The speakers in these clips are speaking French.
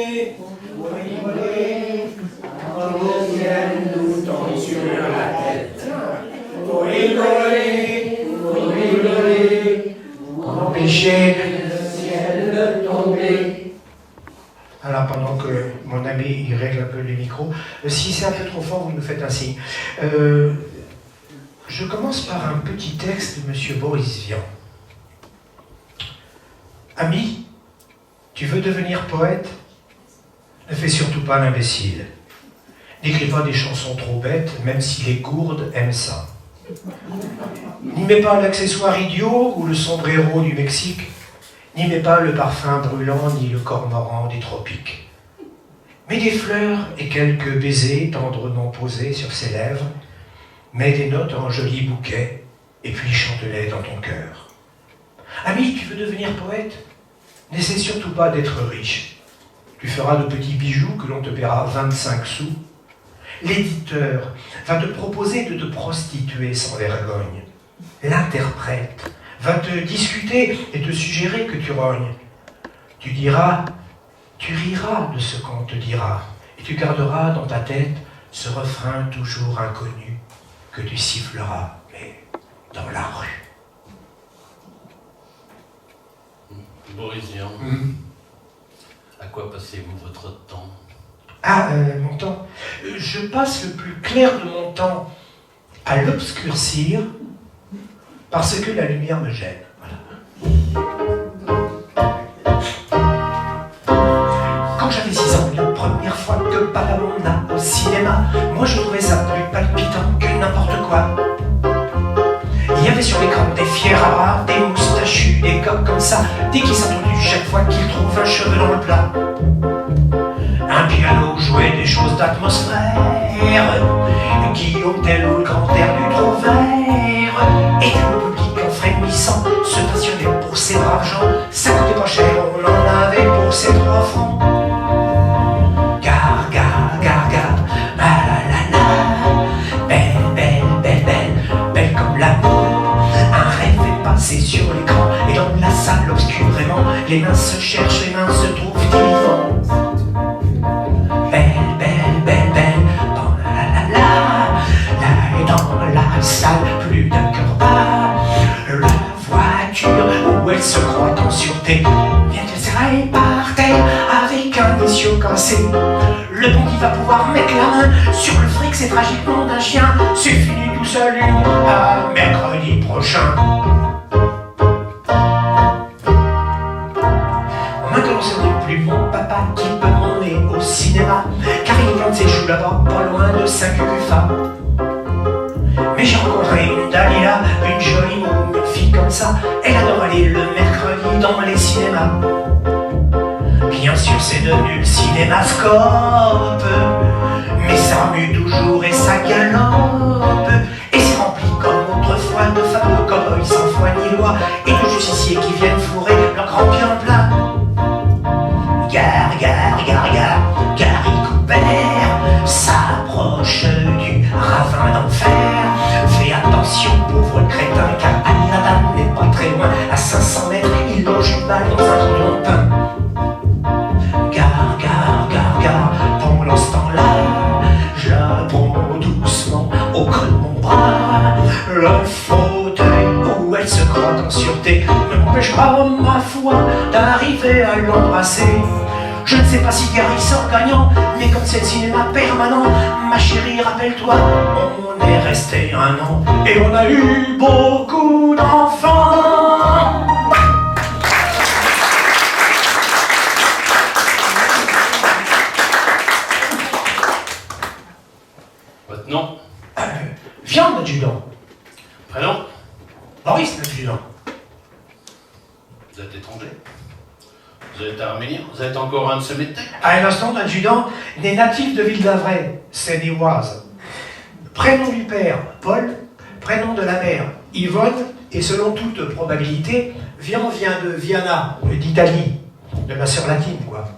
rigoler, pour rigoler, quand le ciel nous tombe sur la tête. Pour rigoler, pour empêcher le ciel de tomber. Alors pendant que mon ami il règle un peu les micros, si c'est un peu trop fort, vous me faites un signe. Je commence par un petit texte de M. Boris Vian. Ami, tu veux devenir poète? Ne fais surtout pas l'imbécile. N'écris pas des chansons trop bêtes, même si les gourdes aiment ça. N'y mets pas l'accessoire idiot ou le sombrero du Mexique. N'y mets pas le parfum brûlant ni le cormoran des tropiques. Mets des fleurs et quelques baisers tendrement posés sur ses lèvres. Mets des notes en jolis bouquets et puis chante-les dans ton cœur. Ami, tu veux devenir poète? N'essaie surtout pas d'être riche. Tu feras de petits bijoux que l'on te paiera 25 sous. L'éditeur va te proposer de te prostituer sans vergogne. L'interprète va te discuter et te suggérer que tu rognes. Tu diras, tu riras de ce qu'on te dira, et tu garderas dans ta tête ce refrain toujours inconnu que tu siffleras, mais dans la rue. Boris Vian, à quoi passez-vous votre temps? Ah, mon temps. Je passe le plus clair de mon temps à l'obscurcir parce que la lumière me gêne. Voilà. Quand j'avais 6 ans, la première fois que papa m'emmena au cinéma, moi je trouvais ça plus palpitant que n'importe quoi. Il y avait sur l'écran des fiers à bras, des moustachus, des gars comme ça, des qui s'entendus chaque fois qu'ils trouvent un cheveu dans le plat. Un piano jouait des choses d'atmosphère, Guillaume Tell ou le grand air du Trouvert. Et le public en frémissant se passionnait pour ces braves gens. Ça coûtait pas cher, on en avait pour ces 3 francs. Gare, gare, gare, gare, ah la la la. Belle, belle, belle, belle, belle comme l'amour. Un rêve est passé sur l'écran et dans la salle obscurément, les mains se cherchent, les mains se trouvent vivants. Belle, belle, belle, belle, dans la la la, et dans la salle, plus d'un cœur bat. La voiture où elle se croit en sûreté vient de s'arrêter par terre avec un ischio cassé. Le bon qui va pouvoir mettre la main sur le fric, c'est tragiquement d'un chien. C'est fini tout seul, à mercredi prochain. Maintenant ce n'est plus mon papa qui peut m'emmener au cinéma, car il plante ses choux là-bas, pas loin de Saint-Cucufa. Mais j'ai rencontré une Dalila, une jolie môme, une fille comme ça. Elle adore aller le mercredi dans les cinémas. Bien sûr c'est devenu le cinémascope, mais ça remue toujours et ça galope. Et c'est rempli comme autrefois de fameux cow-boys sans foi ni loi, et de justiciers qui viennent fourrer leur grand pied en plat. Gare, gare, gare, gare, Gary Cooper s'approche du ravin d'enfer. Fais attention, pauvre crétin, car Annadan n'est pas très loin. À 500 mètres, il loge une balle dans un trou de pain. Gare, gare, gare, gare, pendant ce temps-là, je la prends doucement au creux de mon bras. Le fauteuil où elle se croit en sûreté ne m'empêche pas, ma foi, d'arriver à l'embrasser. Je ne sais pas si Gary sort gagnant, mais comme c'est le cinéma permanent, ma chérie, rappelle-toi, on est resté 1 an et on a eu beaucoup d'enfants. Votre nom? Viande, l'adjudant. Prénom? Boris, l'adjudant. Vous êtes étranger? Vous êtes arménien? Vous êtes encore un de ces métèques? À l'instant, l'adjudant n'est natif de Ville-d'Avray, Seine-et-Oise. Prénom du père, Paul. Prénom de la mère, Yvonne. Et selon toute probabilité, Vian vient de Viana, d'Italie. De ma sœur latine, quoi.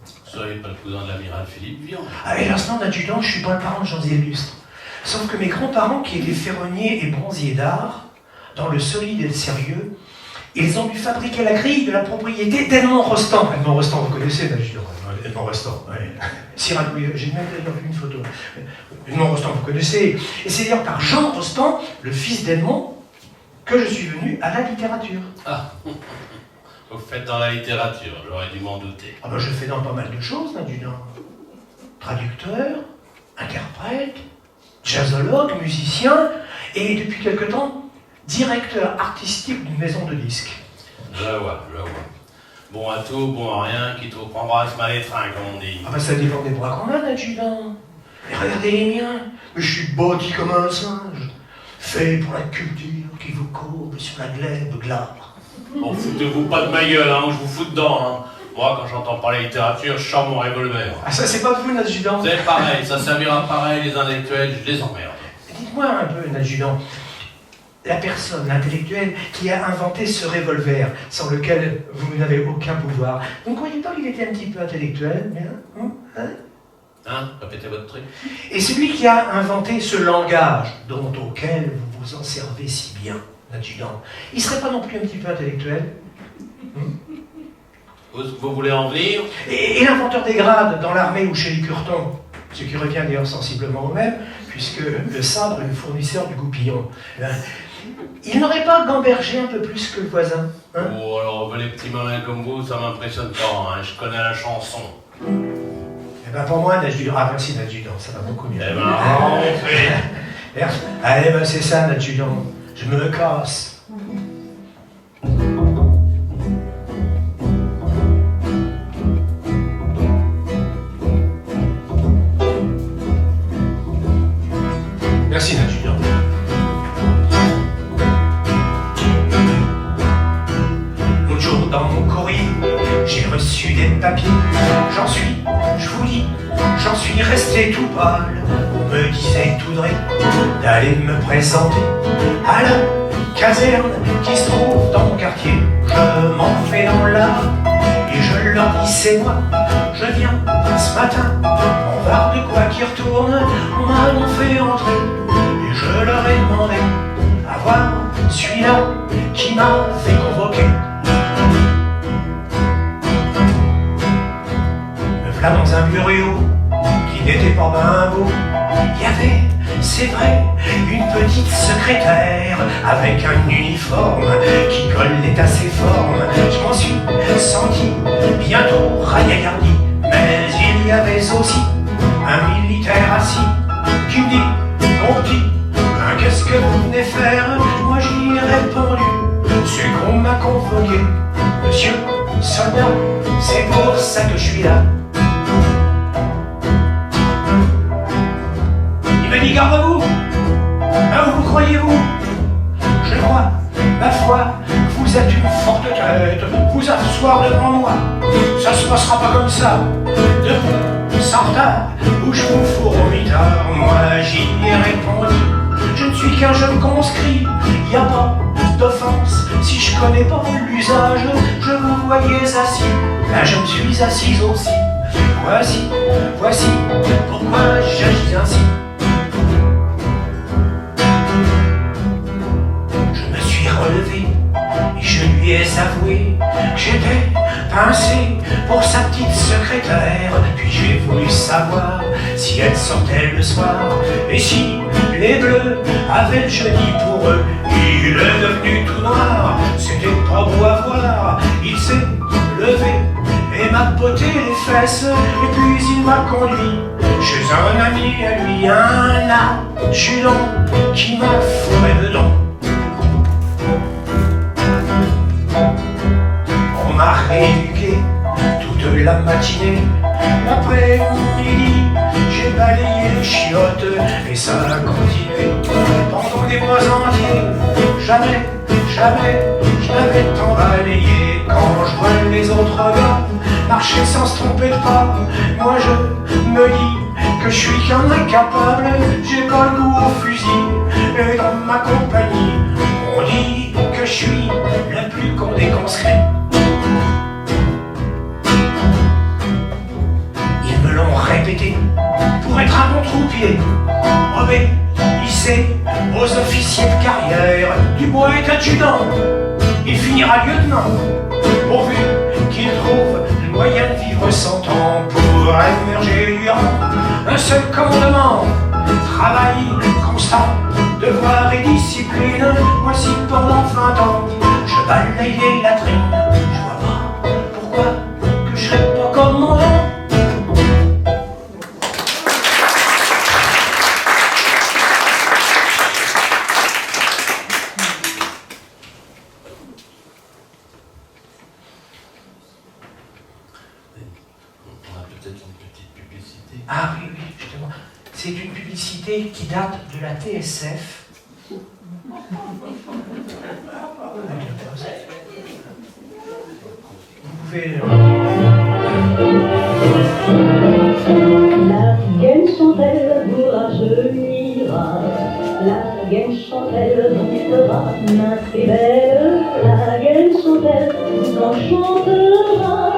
Vous seriez pas le cousin de l'amiral Philippe Vian? À l'instant, l'adjudant, je suis pas le parent de Jean Illustre. Sauf que mes grands-parents, qui étaient ferronniers et bronziers d'art, dans le solide et le sérieux, Ils ont dû fabriquer la grille de la propriété d'Edmond-Rostand. Edmond-Rostand, vous connaissez, l'adjudant. Edmond-Rostand, oui. Sirac, oui, j'ai même vu une photo. Edmond-Rostand, vous connaissez. Et c'est d'ailleurs par Jean Rostand, le fils d'Edmond, que je suis venu à la littérature. Ah, vous faites dans la littérature, j'aurais dû m'en douter. Ah ben, je fais dans pas mal de choses, l'adjudant. Traducteur, interprète, jazzologue, musicien, et depuis quelque temps, directeur artistique d'une maison de disques. Je vois. Bon à tout, bon à rien, qui tout embrasse mal étreint, comme on dit. Ah ben ça dépend des bras qu'on a, l'adjudant. Et regardez les miens, mais je suis bâti comme un singe, fait pour la culture qui vous courbe sur la glèbe glabre. Oh, foutez-vous pas de ma gueule, hein, je vous fous dedans, hein. Moi, quand j'entends parler littérature, je sors mon revolver. Ah ça c'est pas vous, l'adjudant. C'est pareil, ça servira pareil, les intellectuels, je les emmerde. Dites-moi un peu, l'adjudant, la personne, l'intellectuel, qui a inventé ce revolver, sans lequel vous n'avez aucun pouvoir, vous ne croyez pas qu'il était un petit peu intellectuel, hein? Hein? Répétez votre truc. Et celui qui a inventé ce langage, auquel vous vous en servez si bien, l'adjudant, il serait pas non plus un petit peu intellectuel? Vous voulez en venir? Et l'inventeur des grades dans l'armée ou chez les Curtons, ce qui revient d'ailleurs sensiblement au même, puisque le sabre est le fournisseur du goupillon. Il n'aurait pas gambergé un peu plus que le voisin, hein? Oh, alors, les petits malins comme vous, ça m'impressionne pas, hein. Je connais la chanson. Eh ben pour moi, l'adjudant. Ah merci l'adjudant, ça va beaucoup mieux. Eh ben, rentrez. Merci. Allez, ben c'est ça l'adjudant. Je me casse. Merci l'adjudant. L'autre jour dans mon courrier, j'ai reçu des papiers. Je vous dis, j'en suis resté tout pâle. On me disait tout droit d'aller me présenter à la caserne qui se trouve dans mon quartier. Je m'en vais dans la rue et je leur dis c'est moi. Je viens ce matin, on va de quoi qui retourne. On m'a fait entrer et je leur ai demandé à voir celui-là qui m'a fait convoquer. Là dans un bureau qui n'était pas ben beau, il y avait, c'est vrai, une petite secrétaire avec un uniforme qui collait à ses formes. Je m'en suis senti bientôt raillardi, mais il y avait aussi un militaire assis qui me dit, mon petit, qu'est-ce que vous venez faire? Moi j'y ai répondu, c'est qu'on m'a convoqué. Monsieur soldat, c'est pour ça que je suis là. Il me dit, garde-vous, où vous croyez-vous? Je crois, ma foi, que vous êtes une forte tête. Vous asseoir devant moi, ça se passera pas comme ça. Debout, sans retard, ou je vous fous au mitard. Moi j'y ai répondu, je ne suis qu'un jeune conscrit. Y a pas d'offense si je connais pas l'usage. Je vous voyais assis, là je me suis assis aussi. Voici pourquoi j'agis ainsi. Je me suis relevé et je lui ai avoué que j'étais pincé pour sa petite secrétaire. Puis j'ai voulu savoir si elle sortait le soir et si les bleus avaient le jeudi pour eux. Il est devenu tout noir, c'était pas beau à voir. Il s'est levé et m'a botté les fesses, et puis il m'a conduit chez un ami à lui, un adjudant qui m'a fourré dedans. On m'a rééduqué toute la matinée. L'après-midi, j'ai balayé les chiottes et ça a continué pendant des mois entiers. Jamais je n'avais tant balayé. Quand je vois les autres gars marcher sans se tromper de pas, moi je me dis que je suis qu'un incapable. J'ai pas le goût au fusil et dans ma compagnie on dit que je suis le plus con des conscrits. Ils me l'ont répété pour être un bon troupier, obéissez aux officiers de carrière. Dubois est adjudant, il finira lieutenant, pourvu qu'il trouve le moyen de vivre 100 ans pour émerger du rang. Un seul commandement, travail constant, devoir et discipline. Moi si pendant 20 ans, je balaye les latrines, je vois pas pourquoi que je serais pas commandant. Ah oui, oui, justement. C'est une publicité qui date de la TSF. Vous pouvez... La gaine chantelle vous rajeunira, la gaine chantelle vous fera mince et belle, la gaine chantelle vous enchantera,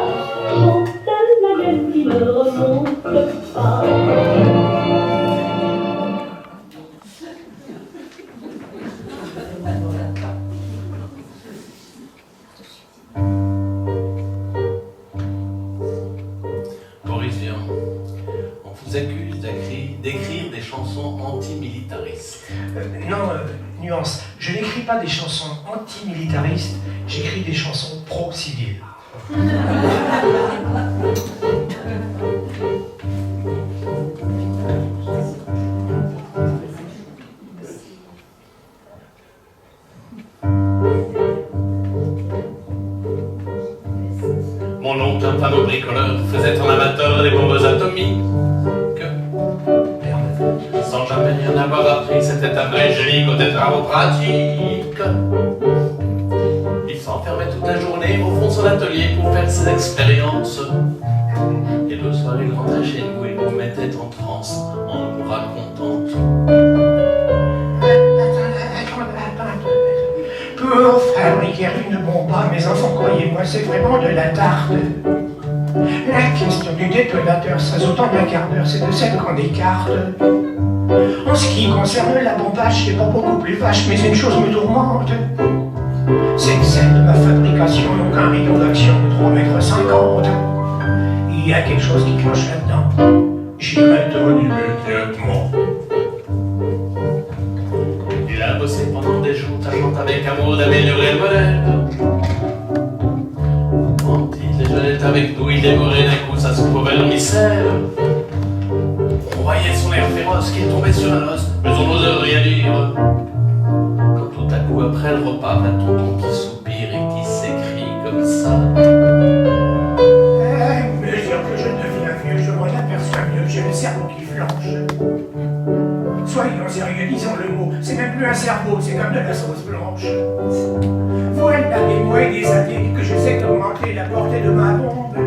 chantelle la gaine qui ne remonte pas. Boris Vian, on vous accuse d'écrire des chansons antimilitaristes. Non, nuance. Je n'écris pas des chansons antimilitaristes, j'écris des chansons pro-civiles. Mon oncle, un fameux bricoleur, faisait en amateur des bombes atomiques. Sans jamais rien avoir appris, c'était un vrai génie côté travaux pratiques. Il s'enfermait toute la journée au fond de son atelier pour faire ses expériences. Et le soir, il rentrait chez nous et nous mettait en transe en nous racontant tout. Pour fabriquer une bombe, mes enfants, croyez-moi, c'est vraiment de la tarte. La question du détonateur, ça saute en un quart d'heure, c'est de celle qu'on écarte. En ce qui concerne la bombage, c'est pas beaucoup plus vache, mais une chose me tourmente. C'est que celle de ma fabrication n'a qu'un rayon d'action de 3,50 m. Il y a quelque chose qui cloche là-dedans. J'y retourne immédiatement. Il a bossé pendant des jours, tâchant avec amour d'améliorer le modèle. Quand il déjeunait avec nous, il dévorait d'un coup sa soupe au vermicelle. On voyait son air féroce qu'il tombait sur un os, mais on n'osait rien dire. Quand tout à coup, après le repas, un tonton qui soupire et qui s'écrie comme ça. Mesure que je deviens vieux, je m'en aperçois mieux, j'ai le cerveau qui flanche. Soyons sérieux, disons le mot, c'est même plus un cerveau, c'est comme de la sauce blanche. Voilà des mois et des années que j'essaie d'augmenter la portée de ma bombe.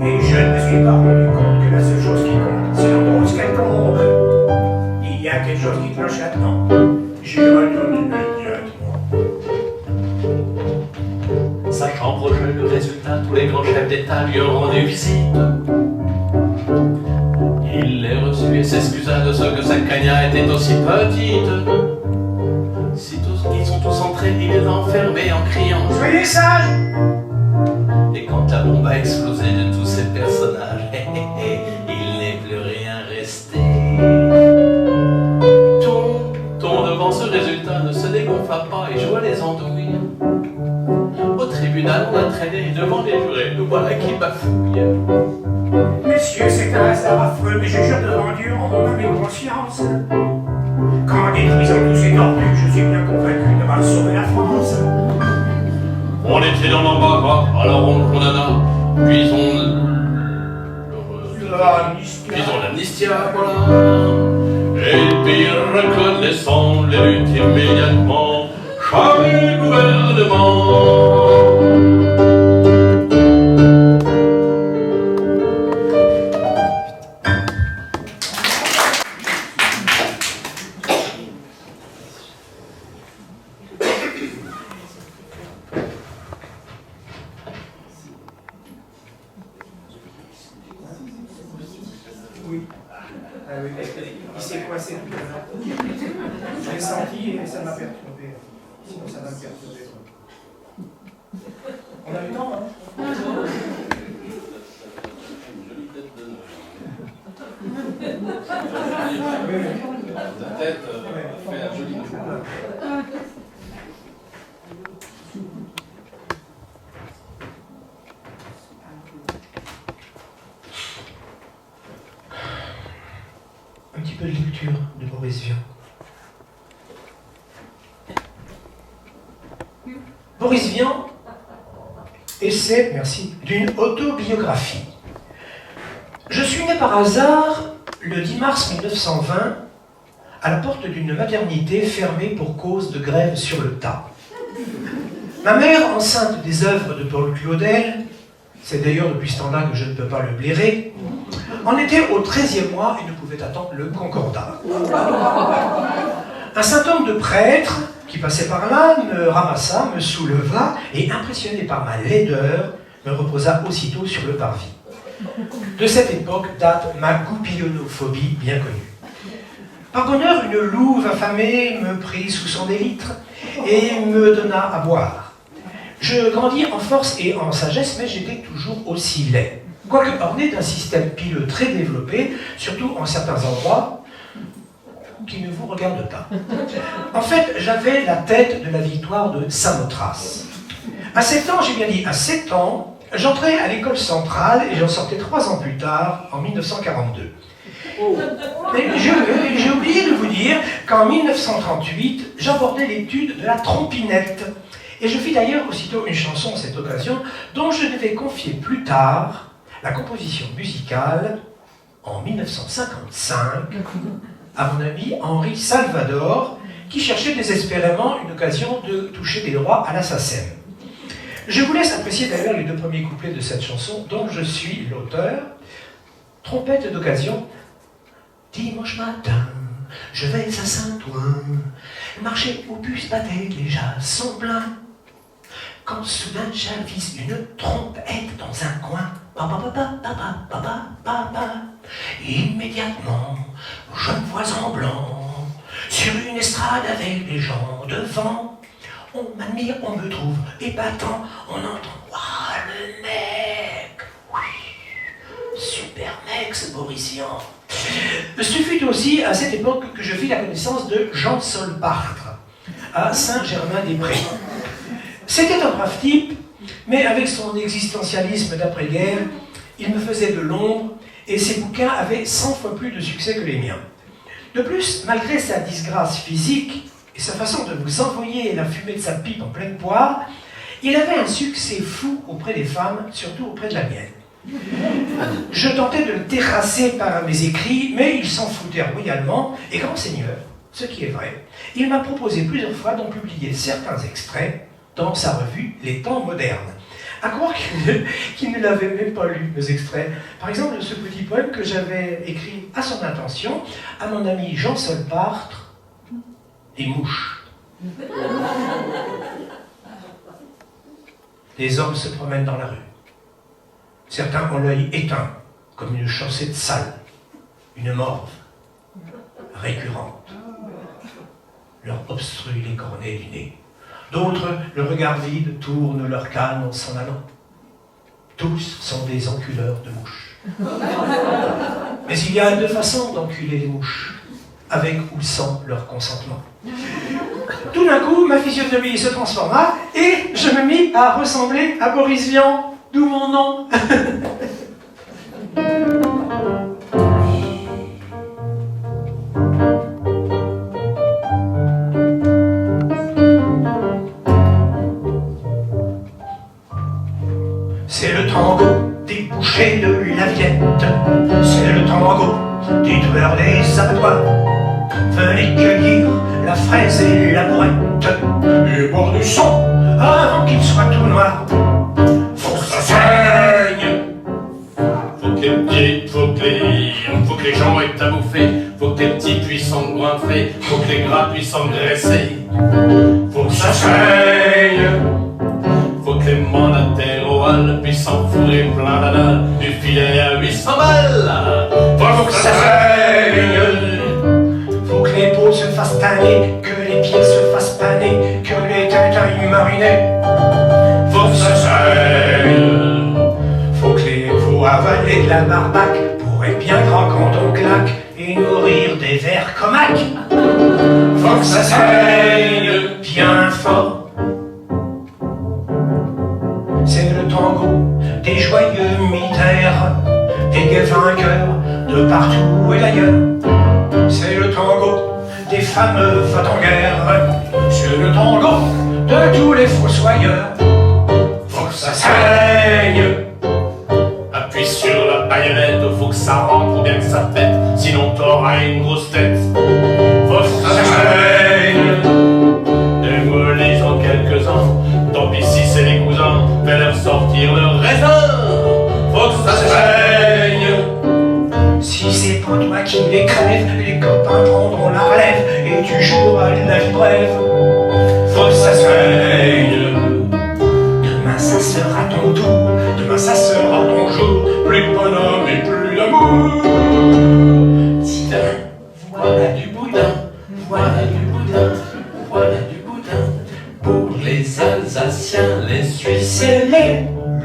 Et je ne me suis pas rendu compte que la seule chose qui compte, c'est l'endroit où qu'elle tombe. Il y a quelque chose qui cloche là-dedans. J'y retourne immédiatement. Sachant projet le résultat, tous les grands chefs d'État lui ont rendu visite. Il les reçut et s'excusa de ce que sa cagna était aussi petite. Ils sont tous entrés, il les a enfermés en criant « Soyez sages !» Et quand la bombe a explosé de tous ces personnages, il n'est plus rien resté. Tonton, devant ce résultat, ne se dégonfla pas et joua les andouilles. Au tribunal, on a traîné devant les jurés, nous voilà qui bafouillent. Messieurs, c'est un hasard affreux, mais je jure devant Dieu, en mon âme et conscience, qu'en détruisant tous ces tortues, je suis bien convaincu d'avoir sauvé la France. On était dans l'embarras, alors on le condamna, puis on l'amnistia, voilà. Et le pays reconnaissant les luttes immédiatement, chargé gouvernement. Oui. Oui. Il s'est coincé tout à l'heure. Je l'ai senti et ça m'a perturbé. Sinon, ça va me perturber. On a le temps, hein? Ta tête fait un joli mot. Un petit peu de lecture de Boris Vian. Boris Vian, essai, merci, d'une autobiographie. Je suis né par hasard le 10 mars 1920 à la porte d'une maternité fermée pour cause de grève sur le tas. Ma mère, enceinte des œuvres de Paul Claudel, c'est d'ailleurs depuis ce temps-là que je ne peux pas le blairer, en était au 13e mois et ne pouvait attendre le concordat. Un saint homme de prêtre qui passait par là me ramassa, me souleva et, impressionné par ma laideur, me reposa aussitôt sur le parvis. De cette époque date ma goupillonnophobie bien connue. Par bonheur, une louve affamée me prit sous son élytre et me donna à boire. Je grandis en force et en sagesse, mais j'étais toujours aussi laid. Quoique orné d'un système pileux très développé, surtout en certains endroits, qui ne vous regardent pas. En fait, j'avais la tête de la victoire de Samothrace. À 7 ans, j'ai bien dit, à 7 ans, j'entrais à l'école centrale et j'en sortais 3 ans plus tard, en 1942. Mais j'ai oublié de vous dire qu'en 1938, j'abordais l'étude de la trompinette. Et je fis d'ailleurs aussitôt une chanson à cette occasion, dont je devais confier plus tard la composition musicale, en 1955, à mon ami Henri Salvador, qui cherchait désespérément une occasion de toucher des droits à la SACEM. Je vous laisse apprécier d'ailleurs les 2 premiers couplets de cette chanson, dont je suis l'auteur. Trompette d'occasion. Dimanche matin, je vais à Saint-Ouen, marcher au bus battait déjà son plein. Quand soudain j'avise une trompette dans un coin, immédiatement, je me vois en blanc, sur une estrade avec des gens devant. On m'admire, on me trouve épatant, on entend « Waouh, le mec !» Oui, super mec ce Boris Vian. Ce fut aussi à cette époque que je fis la connaissance de Jean Solbartre, à Saint-Germain-des-Prés. C'était un brave type, mais avec son existentialisme d'après-guerre, il me faisait de l'ombre et ses bouquins avaient 100 fois plus de succès que les miens. De plus, malgré sa disgrâce physique et sa façon de vous envoyer la fumée de sa pipe en pleine poire, il avait un succès fou auprès des femmes, surtout auprès de la mienne. Je tentais de le terrasser par mes écrits, mais il s'en foutait royalement, et grand seigneur, ce qui est vrai, il m'a proposé plusieurs fois d'en publier certains extraits dans sa revue Les Temps modernes. À croire qu'il ne l'avait même pas lu, mes extraits. Par exemple, ce petit poème que j'avais écrit à son intention, à mon ami Jean Solbartre, Les mouches. Les hommes se promènent dans la rue. Certains ont l'œil éteint, comme une chaussette sale, une morve récurrente. Leur obstrue les cornets du nez. D'autres, le regard vide, tournent leur canne en s'en allant. Tous sont des enculeurs de mouches. Mais il y a 2 façons d'enculer les mouches, avec ou sans leur consentement. Tout d'un coup, ma physionomie se transforma et je me mis à ressembler à Boris Vian, d'où mon nom. C'est le tango des bouchers de la Villette, c'est le tango des tueurs des abattoirs. Venez cueillir la fraise et la bourrette et boire du sang avant qu'il soit tout noir. Faut que ça saigne. Faut que les gens aient à bouffer. Faut que les petits puissent s'engouinfrer. Faut que les gras puissent engraisser. Faut que ça saigne. Faut que les mandataires au hall puissent enfourrer plein d'anal du filet à 800 balles. Faut que ça saigne. Faut que les peaux se fassent tanner, que les pieds se fassent paner, que les têtes aillent mariner. Faut que se saigne. Faut avaler de la barbaque pour être bien grand quand on claque et nourrir des vers comaques. Faut que ça saigne bien fort. C'est le tango des joyeux militaires, des gays vainqueurs de partout et d'ailleurs. C'est le tango des fameux va-t-en-guerre. C'est le tango de tous les fossoyeurs. Faut que ça saigne. Appuie sur la baïonnette, faut que ça rentre ou bien que ça pète, sinon t'auras une grosse tête. Faut que ça saigne. Démolis en quelques-uns, tant pis si c'est les cousins, fais-leur sortir le raisin. Faut que ça saigne. Si c'est pas toi qui les crève, les copains prendront la relève et tu joueras la vie brève. Faut que ça saigne. Demain ça sera ton tour, demain ça sera ton jour. Plus de bonhomme et plus d'amour. Tiens, voilà du boudin, voilà du boudin, voilà du boudin. Pour les Alsaciens, les Suisses et les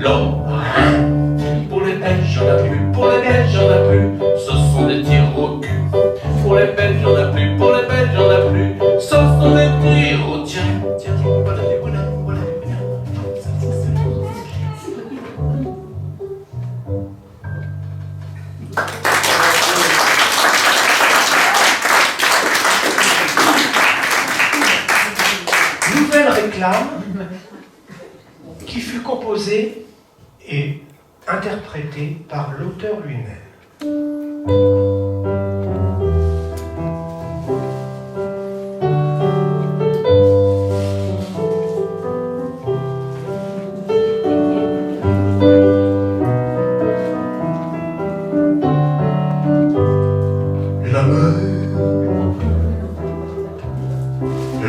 Lorrains. Pour les Belges, y'en a plus, pour les Belges, y'en a plus. Ce sont des tirs au cul. Pour les Belges, y'en a plus, pour les Belges, y'en a plus. Ce sont des tirs au tiens. Tiens, voilà du boudin, voilà du boudin. Nouvelle réclame qui fut composée et interprétée par l'auteur lui-même.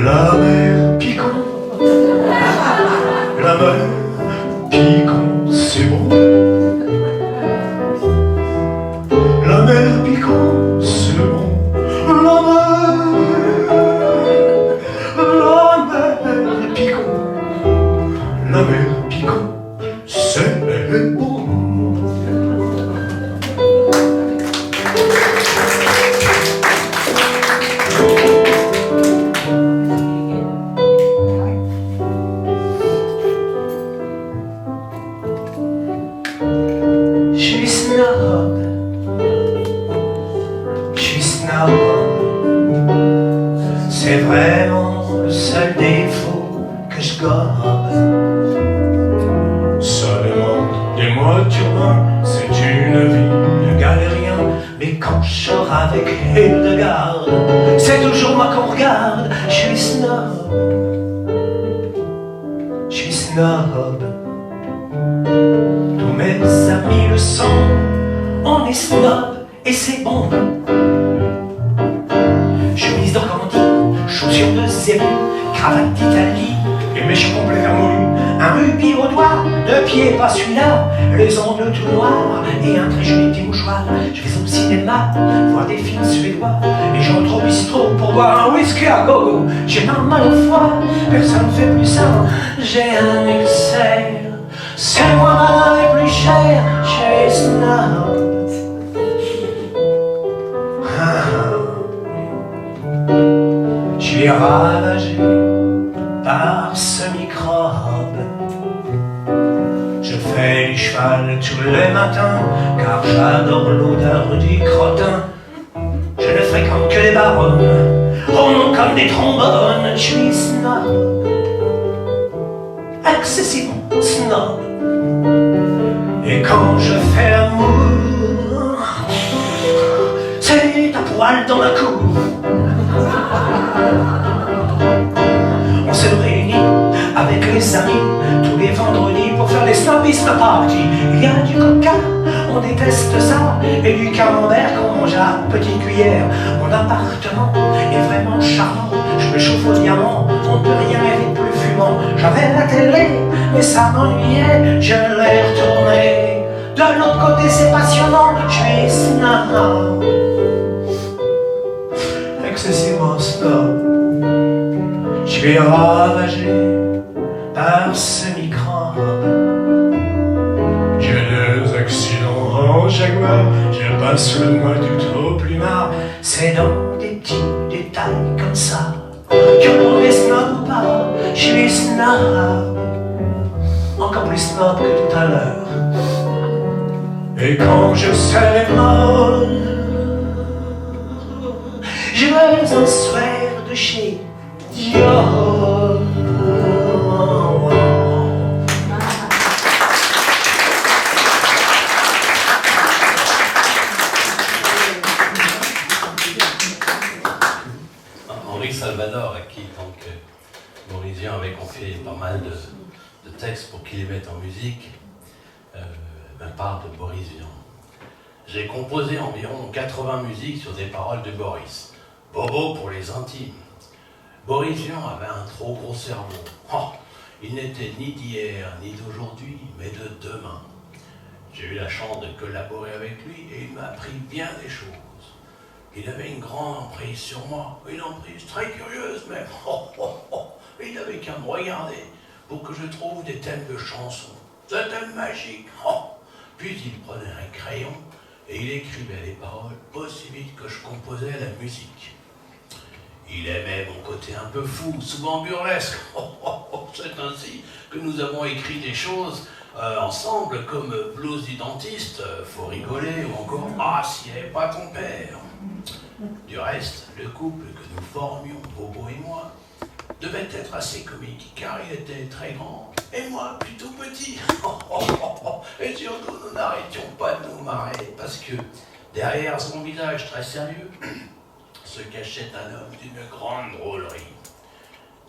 La mer piquant, la mer piquant, c'est bon. La mer piquant, c'est bon. La mer piquant, la mer piquant, c'est bon. C'est vraiment le seul défaut que je gobe. Ça demande des mois turbains, c'est une vie de galérien. Mais quand je sors avec Hildegarde, c'est toujours moi qu'on regarde. Je suis snob, je suis snob. Tous mes amis le sont, on est snob et c'est bon. Chemise d'organdie, chaussures de zéro, cravate d'Italie, les mèches complets vermoulues, un rubis au doigt, deux pieds pas celui-là, les ongles tout noirs et un très joli petit mouchoir. Je vais au cinéma, voir des films suédois, et j'entre au bistrot pour boire un whisky à gogo. J'ai pas mal au foie, personne ne fait plus ça, j'ai un ulcère, c'est moins malin et plus cher, chez Snob. Je suis ravagé par ce microbe. Je fais du cheval tous les matins, car j'adore l'odeur du crottin. Je ne fréquente que les baronnes, ronds comme des trombones. Je suis snob, excessivement snob. Et quand je fais l'amour, c'est à poil dans la cour. On se réunit avec les amis tous les vendredis pour faire les snobisme party. Il y a du coca, on déteste ça, et du camembert qu'on mange à petite cuillère. Mon appartement est vraiment charmant, je me chauffe au diamant, on ne peut rien rêver de plus fumant. J'avais la télé, mais ça m'ennuyait, je l'ai retournée. De l'autre côté c'est passionnant, je suis snob, excessivement snob. Je suis ravagé par ce microbe. jaguar, je passe le mois d'août au plumard. C'est dans des petits détails comme ça qu'on est snob pas, je suis snob, encore plus snob que tout à l'heure. Et quand je serai mort, je veux un sweat de chez Dior. Henri Salvador, à qui donc Boris Vian avait confié pas mal de textes pour qu'il les mette en musique, me parle de Boris Vian. J'ai composé environ 80 musiques sur des paroles de Boris. Bobo pour les intimes. Boris Vian avait un trop gros cerveau. Oh, il n'était ni d'hier ni d'aujourd'hui, mais de demain. J'ai eu la chance de collaborer avec lui et il m'a appris bien des choses. Il avait une grande emprise sur moi, une emprise très curieuse même. Il n'avait qu'à me regarder pour que je trouve des thèmes de chansons. C'était magique. Puis il prenait un crayon et il écrivait les paroles aussi vite que je composais la musique. Il aimait mon côté un peu fou, souvent burlesque. C'est ainsi que nous avons écrit des choses ensemble comme Blues du dentiste, Faut rigoler, ou encore Ah, s'il n'est pas ton père. Du reste, le couple que nous formions, Bobo et moi, devait être assez comique, car il était très grand et moi plutôt petit. Et surtout, nous n'arrêtions pas de nous marrer, parce que derrière son visage très sérieux se cachait un homme d'une grande drôlerie.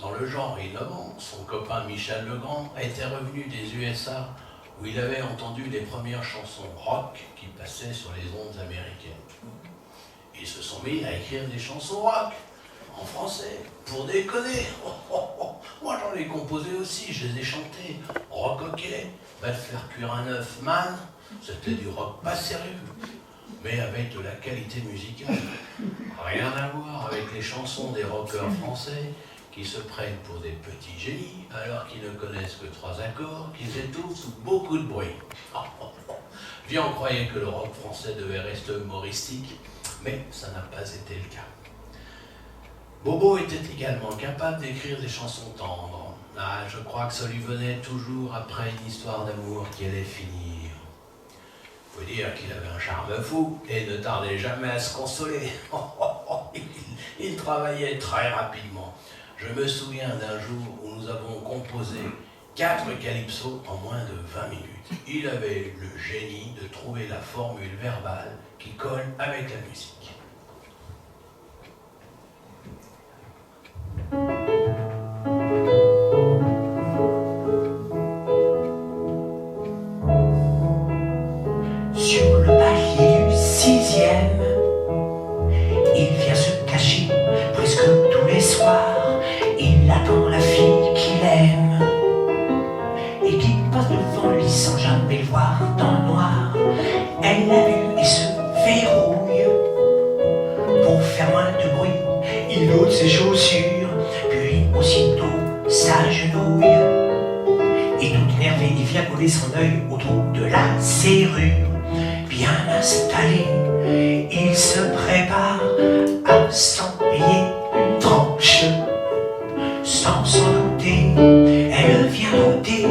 Dans le genre innovant, son copain Michel Legrand était revenu des USA où il avait entendu les premières chansons rock qui passaient sur les ondes américaines. Ils se sont mis à écrire des chansons rock en français, pour déconner. Moi j'en ai composé aussi, je les ai chantées. Rock hockey, va te faire cuire un œuf, man. C'était du rock pas sérieux, mais avec de la qualité musicale. Rien à voir avec les chansons des rockers français qui se prennent pour des petits génies alors qu'ils ne connaissent que 3 accords, qu'ils étouffent sous beaucoup de bruit. Vian croyait que le rock français devait rester humoristique, mais ça n'a pas été le cas. Bobo était également capable d'écrire des chansons tendres. Je crois que ça lui venait toujours après une histoire d'amour qui allait finir. Faut dire qu'il avait un charme fou et ne tardait jamais à se consoler. Il travaillait très rapidement. Je me souviens d'un jour où nous avons composé 4 calypsos en moins de 20 minutes. Il avait le génie de trouver la formule verbale qui colle avec la musique. Sur le palier du 6e, il vient se cacher presque tous les soirs. Il attend la fille qu'il aime et qui passe devant lui sans jamais le voir dans le noir. Elle l'a vu et se verrouille. Pour faire moins de bruit, il ôte ses chaussures, puis aussitôt s'agenouille. Et tout énervé, il vient coller son œil autour de la serrure. Bien installé, il se prépare à s'emballer une tranche. Sans s'en douter, elle vient rôder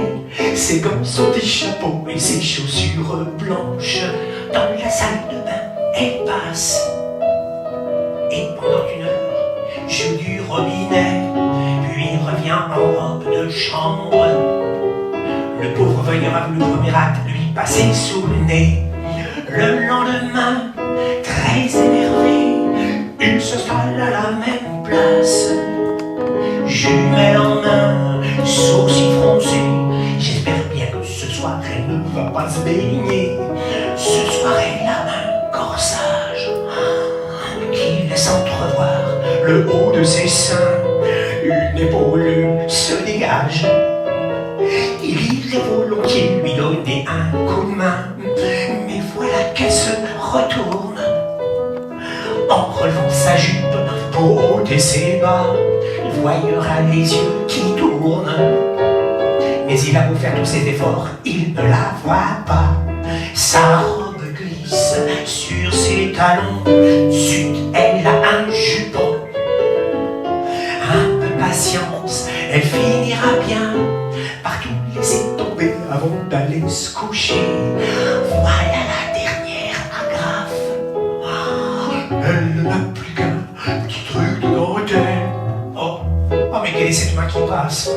ses gants, son petit chapeau et ses chaussures blanches. Dans la salle de bain, elle passe. Et pendant 1 heure, joue du robinet, puis revient en robe de chambre. Le pauvre veilleur a vu le premier acte lui passer sous le nez. Le lendemain, très énervé, il se stalle à la même place. Jumelle en main, sourcils froncés, j'espère bien que ce soir elle ne va pas se baigner. Ce soir elle a un corsage qui laisse entrevoir le haut de ses seins. Une épaule se dégage. Il irait volontiers lui donner un coup de main, mais voilà qu'elle se retourne en relevant sa jupe pour ôter ses bas. Le voyeur a les yeux qui tournent, mais il a beau faire tous ses efforts, il ne la voit pas. Sa robe grise glisse sur ses talons. Zut, elle a un jupon. Un peu patience, elle finira bien par tout laisser tomber avant d'aller se coucher. Voilà la dernière agrafe. Elle n'a plus qu'un petit truc de dentelle. Oh, mais quelle est cette main qui passe?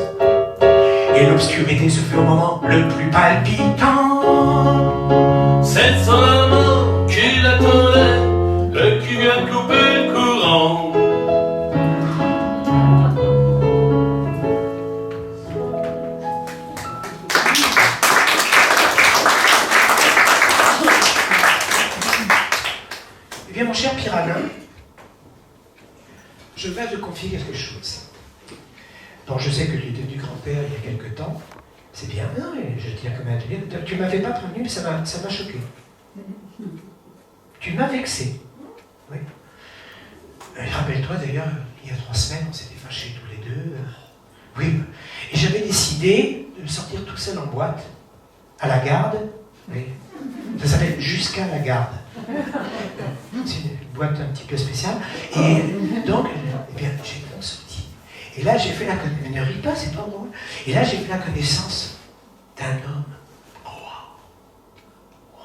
Et l'obscurité se fait au moment le plus palpitant. C'est son amant qui l'attendait, le qui vient de couper le courant. Eh bien, mon cher Piranha, je vais te confier quelque chose. Bon, je sais que tu étais du grand-père il y a quelque temps. C'est bien, non, mais je tiens quand même à te dire. Tu ne m'avais pas prévenu, mais ça m'a choqué. Tu m'as vexé. Oui. Rappelle-toi d'ailleurs, il y a 3 semaines, on s'était fâchés tous les deux. Oui. Et j'avais décidé de sortir tout seul en boîte, à la garde. Oui. Ça s'appelle Jusqu'à la garde. C'est une boîte un petit peu spéciale. Et donc, eh bien, j'ai donc sorti. Et là, j'ai fait la connaissance. Ne ris pas, c'est pas drôle. Et là, j'ai fait la connaissance d'un homme. Wow.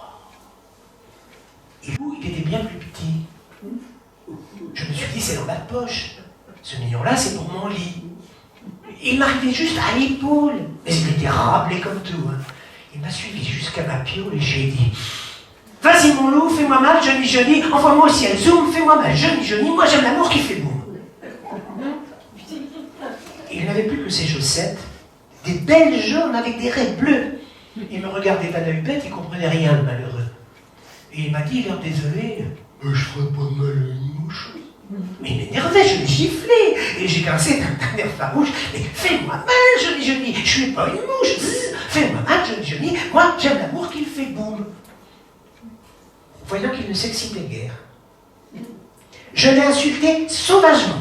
Et où il était bien plus petit. Je me suis dit, c'est dans ma poche. Ce million-là, c'est pour mon lit. Il m'arrivait juste à l'épaule. Mais il était rablé comme tout. Hein. Il m'a suivi jusqu'à ma piole et j'ai dit, vas-y mon loup, fais-moi mal, Johnny Johnny, envoie-moi au ciel, zoom, fais-moi mal, Johnny Johnny, moi j'aime l'amour qui fait boum. Il n'avait plus que ses chaussettes, des belles jaunes avec des raies bleues. Il me regardait d'un œil bête, il ne comprenait rien, le malheureux. Et il m'a dit, l'air désolé, je ferai pas de mal à une mouche. Mais il m'énervait, je l'ai giflé, et j'ai cassé d'un air farouche. Mais fais-moi mal, Johnny Johnny, je suis pas une mouche. Fais-moi mal, Johnny Johnny, moi j'aime l'amour qui fait boum. Voyant qu'il ne s'excitait guère, je l'ai insulté sauvagement.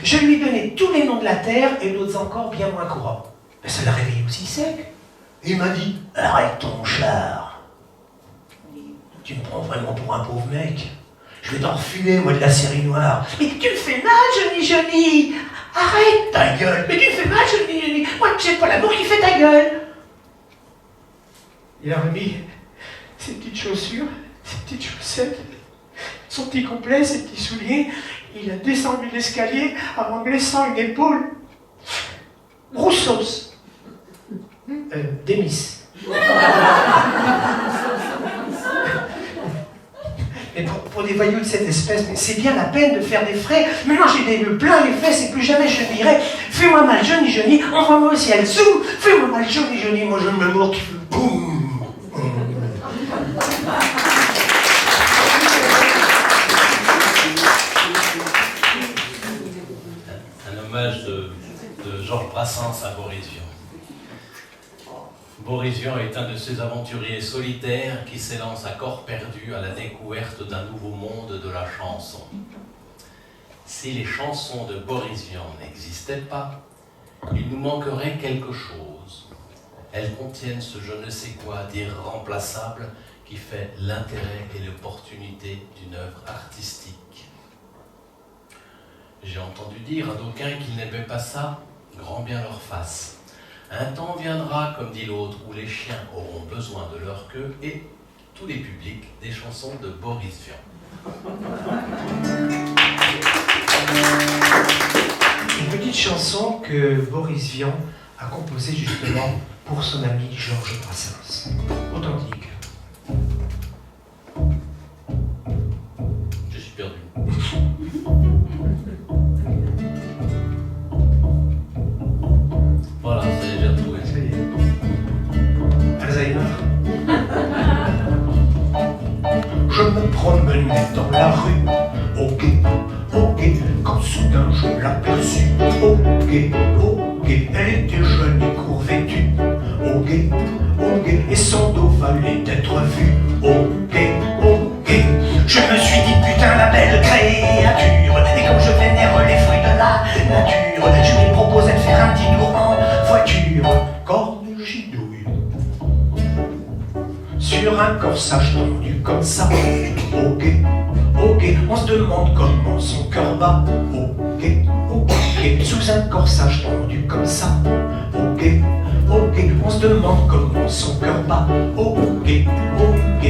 Je lui donnais tous les noms de la terre et d'autres encore bien moins courants. Mais ça l'a réveillé aussi sec. Il m'a dit, arrête ton char. Tu me prends vraiment pour un pauvre mec. Je vais t'en refiler, moi, de la série noire. Mais tu me fais mal, Johnny Johnny. Arrête ta gueule. Mais tu me fais mal, Johnny Johnny. Moi, j'aime pas l'amour qui fait ta gueule. Il a remis ses petites chaussures, ses petites chaussettes, son petit complet, ses petits souliers. Il a descendu l'escalier en me laissant une épaule. Roussos. Démis. Mais pour des voyous de cette espèce, mais c'est bien la peine de faire des frais. Maintenant j'ai le plein les fesses et plus jamais je dirai fais-moi mal Johnny Johnny, envoie-moi au ciel, zoom, fais-moi mal Johnny Johnny, moi j'aime l'amour qui fait boum. Un hommage de Georges Brassens à Boris Vian. Boris Vian est un de ces aventuriers solitaires qui s'élance à corps perdu à la découverte d'un nouveau monde de la chanson. Si les chansons de Boris Vian n'existaient pas, il nous manquerait quelque chose. Elles contiennent ce je ne sais quoi d'irremplaçable qui fait l'intérêt et l'opportunité d'une œuvre artistique. J'ai entendu dire à d'aucuns qu'ils n'aimaient pas ça, grand bien leur fasse. Un temps viendra, comme dit l'autre, où les chiens auront besoin de leur queue et tous les publics des chansons de Boris Vian. Une petite chanson que Boris Vian a composée justement pour son ami Georges Brassens. Authentique. Je suis perdu. Voilà, ça y est, j'ai retrouvé. Ça y est. Alzheimer. Je me promenais dans la rue, au gué, quand soudain je l'aperçus. Au gué, elle était jeune et court vêtue. Au gué, et son dos valait d'être vu. Au gué, je me suis dit putain la belle créature. Et comme je vénère les fruits de la nature, je lui proposais de faire un petit tour en voiture. Corne gidouille sur un corsage tendu comme ça. Ok, ok, on se demande comment son cœur bat. Ok, ok, sous un corsage tendu comme ça. Ok, ok, on se demande comment son cœur bat. Ok, ok,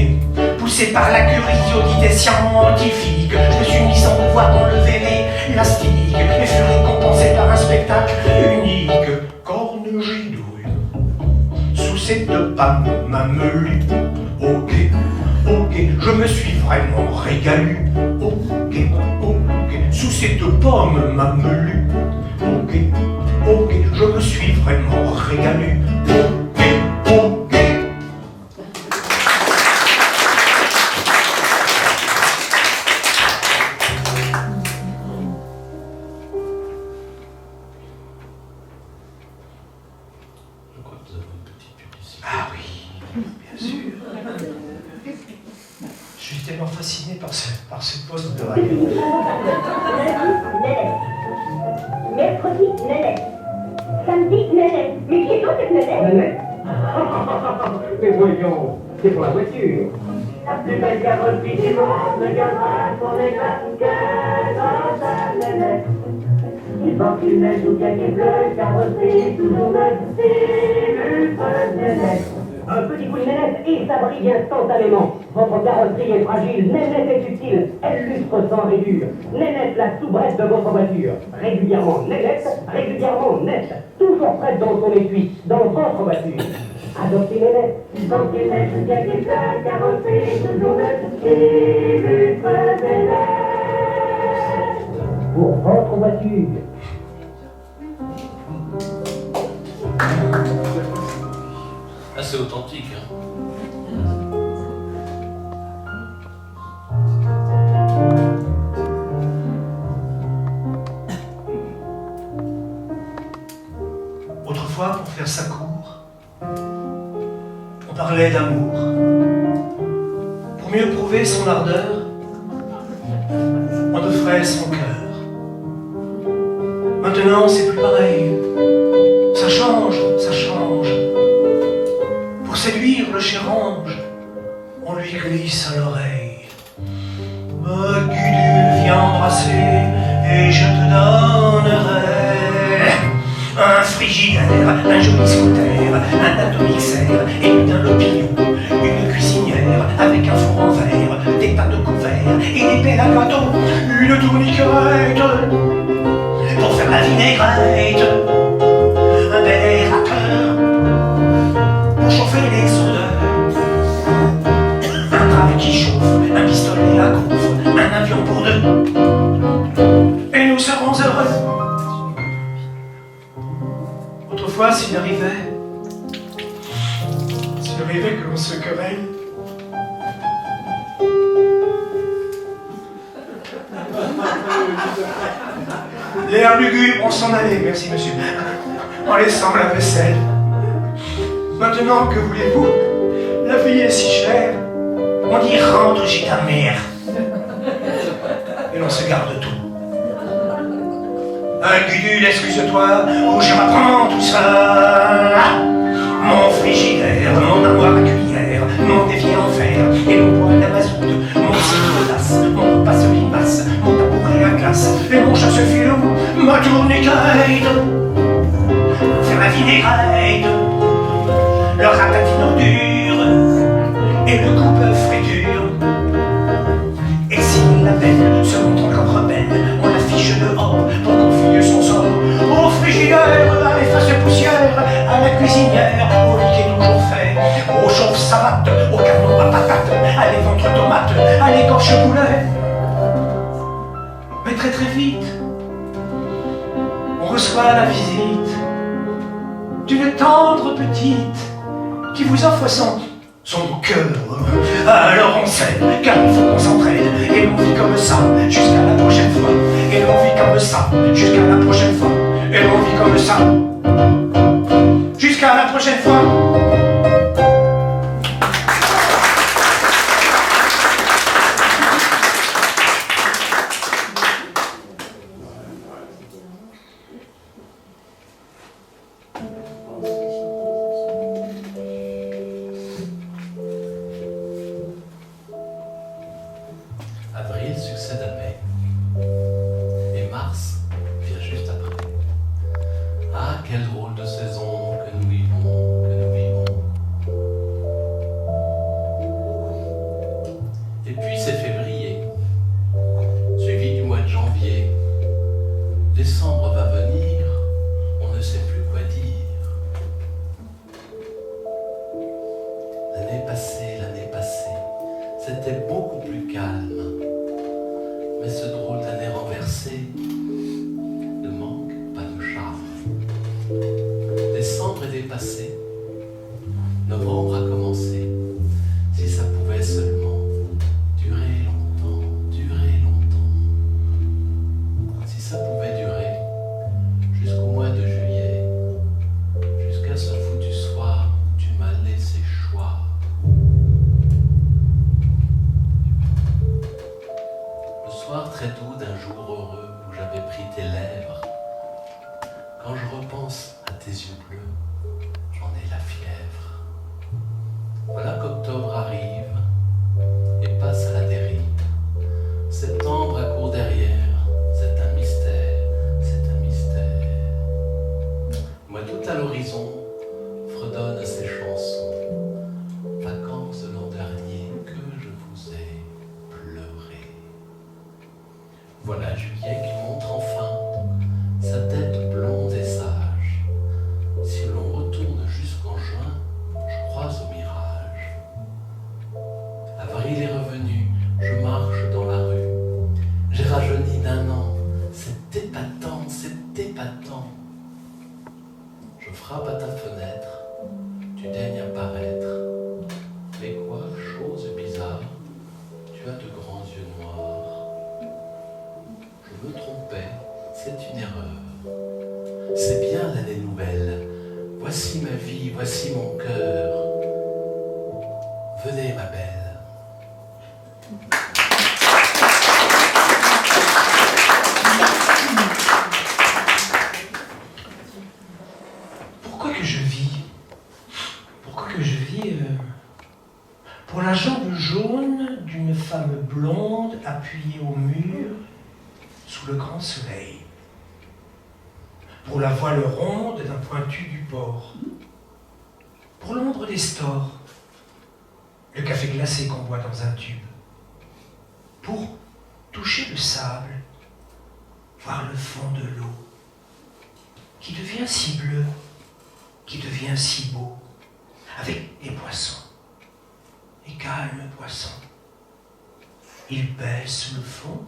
poussé par la curiosité scientifique, je me suis mis sans pouvoir enlever l'élastique et fut récompensé par un spectacle unique. Corne gidouille sous cette panne mamelue. Ok, ok, je me suis vraiment régalu. Ok, ok, sous cette pomme mamelue. Ok, ok, je me suis vraiment régalu. Ok, ok. Je crois que nous avons une petite publicité. Ah oui, bien sûr. Je suis tellement fasciné par ce poste de radio. Nénette. Mercredi, Nénette. Samedi, Nénette. Mais qui est donc cette Nénette? Nénette. Mais voyons, c'est pour la voiture. La plus belle carrosserie du monde ne gagnera pour les femmes que dans sa Nénette. Il porte une neige ou bien qu'il pleut, carrosserie toujours neuve, illustre Nénette. Un petit coup de Nénette et ça brille instantanément. Votre carrosserie est fragile, Nénette est utile, elle lustre sans rayures. Nénette, la soubrette de votre voiture. Régulièrement Nénette, régulièrement nette. Toujours prête dans son étui, dans votre voiture. Adoptez Nénette. Il porte une neige ou bien qu'il pleut, carrosserie toujours neuve, illustre Nénette. Pour votre voiture. Assez authentique, hein. Autrefois, pour faire sa cour, on parlait d'amour. Pour mieux prouver son ardeur, on offrait son cœur. Maintenant, c'est plus pareil. Ça change, ça change. Pour séduire le cher ange, on lui glisse à l'oreille. Ma gudule, viens embrasser et je te donnerai un frigidaire, un joli scooter, un atomixer et un lopillon, une cuisinière avec un four en verre, des tas de couverts et des pelles à gâteau, une tourniquette pour faire la vinaigrette, un bel aérateur pour chauffer les odeurs, un travail qui chauffe, un pistolet à gaufre, un avion pour deux, et nous serons heureux. Autrefois, s'il arrivait que l'on se querelle, l'air lugubre, on s'en allait, merci monsieur, en laissant la vaisselle. Maintenant, que voulez-vous? La vie est si chère, on dit rentre chez ta mère. Et l'on se garde tout. Gudule, excuse-toi, ou je reprends tout ça. Mon frigidaire, mon armoire à cuillère, mon défi en fer et mon poêle à mazout, mon cyclodas, mon repas sur limace, mon tabouret à glace et mon chasse-filou, ma tourniquette, faire la vinaigrette, le ratatine en dur et le coupe friture. Et si la belle se montre encore rebelle, on l'affiche dehors pour qu'on fouille son sort. Au frigidaire, à l'efface poussière, à la cuisinière, au lit qui est toujours fait, au chauffe-savate, au canon à patates, à l'éventre tomate, à l'écorche poulet. Mais très très vite, on reçoit la visite d'une tendre petite qui vous offre son cœur. Alors on sait, car il faut qu'on s'entraide, et l'on vit comme ça, jusqu'à la prochaine fois. Et l'on vit comme ça, jusqu'à la prochaine fois. Et l'on vit comme ça, jusqu'à la prochaine fois. l'année passée, c'était beaucoup plus calme. Mais ce drôle d'année renversée ne manque pas de charme. Décembre est dépassé, novembre a commencé. Si ça pouvait seulement durer longtemps, si ça pouvait durer jusqu'au mois de juillet, jusqu'à ce foutu soir où tu m'as laissé choir. Le soir très doux d'un jour heureux où j'avais pris tes lèvres, quand je repense à tes yeux bleus, j'en ai la fièvre. Voilà qu'octobre arrive et passe à la dérive. Septembre accourt derrière, c'est un mystère, c'est un mystère. Moi tout à l'horizon fredonne ces chansons, vacances de l'an dernier que je vous ai pleuré. Voilà juillet qui montre enfin sa tête blonde et sage. Si l'on retourne jusqu'en juin, je crois au mirage. Avril est revenu, je marche dans la rue. J'ai rajeuni d'un an, c'est épatant, c'est épatant. Je frappe à ta fenêtre, tu daignes apparaître. Mais quoi, chose bizarre, tu as de grands yeux noirs. Je me trompais, c'est une erreur. C'est bien l'année nouvelle. Voici ma vie, voici mon cœur. Venez, ma belle. Pourquoi que je vis pour la jambe jaune d'une femme blonde appuyée au mur sous le grand soleil. Pour la voile ronde d'un pointu du port. Pour l'ombre des stores. Le café glacé qu'on boit dans un tube. Pour toucher le sable, voir le fond de l'eau, qui devient si bleu, qui devient si beau, avec des poissons, les calmes poissons. Ils baissent sous le fond,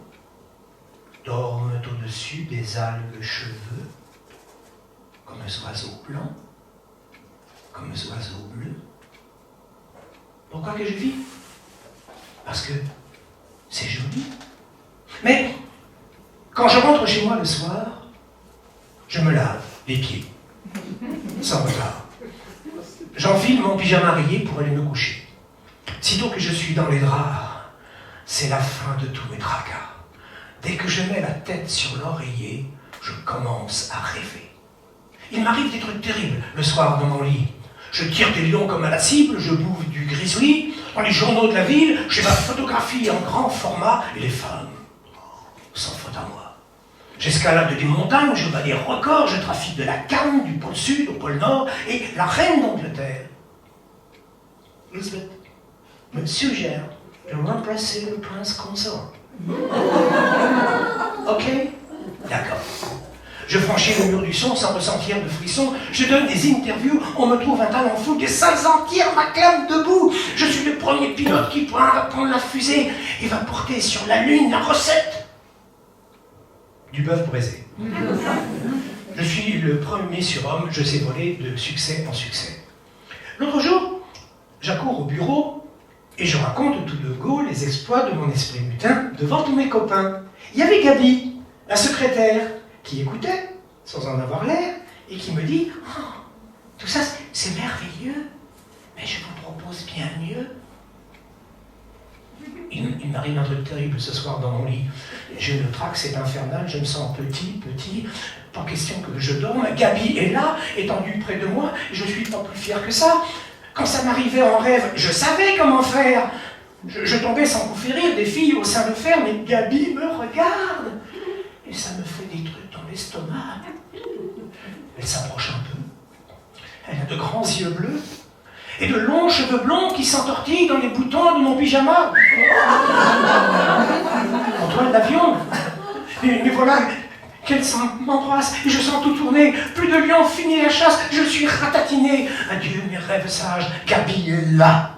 dorment au-dessus des algues cheveux, comme un oiseau blanc, comme un oiseau bleu. Pourquoi que je vis? Parce que c'est joli. Mais quand je rentre chez moi le soir, je me lave les pieds, sans retard. J'enfile mon pyjama rayé pour aller me coucher. Sitôt que je suis dans les draps, c'est la fin de tous mes tracas. Dès que je mets la tête sur l'oreiller, je commence à rêver. Il m'arrive des trucs terribles le soir dans mon lit. Je tire des lions comme à la cible, je bouffe du grizzly. Dans les journaux de la ville, j'ai ma photographie en grand format et les femmes, sans faute à moi. J'escalade des montagnes, je bats des records, je trafique de la canne du pôle sud au pôle nord et la reine d'Angleterre, Elizabeth, me suggère de remplacer le prince consort. Ok? D'accord. Je franchis le mur du son sans ressentir de frisson. Je donne des interviews, on me trouve un talent fou, des salles entières m'acclament debout. Je suis le premier pilote qui pourra prendre la fusée et va porter sur la Lune la recette du bœuf braisé. Je suis le premier surhomme, je sais voler de succès en succès. L'autre jour, j'accours au bureau et je raconte tout de go les exploits de mon esprit mutin devant tous mes copains. Il y avait Gabi, la secrétaire, qui écoutait, sans en avoir l'air, et qui me dit « Oh, tout ça, c'est merveilleux, mais je vous propose bien mieux. » Il m'arrive un truc terrible ce soir dans mon lit. J'ai le trac, c'est infernal, je me sens petit, pas question que je dorme. Gabi est là, étendue près de moi, je suis pas plus fier que ça. Quand ça m'arrivait en rêve, je savais comment faire. Je tombais sans coup férir des filles au sein de fer, mais Gabi me regarde. Et ça me fait des trucs dans l'estomac. Elle s'approche un peu. Elle a de grands yeux bleus et de longs cheveux blonds qui s'entortillent dans les boutons de mon pyjama. En toile d'avion. Mais voilà qu'elle m'embrasse et je sens tout tourner. Plus de lion, fini la chasse, je suis ratatiné. Adieu mes rêves sages, Gabi est là.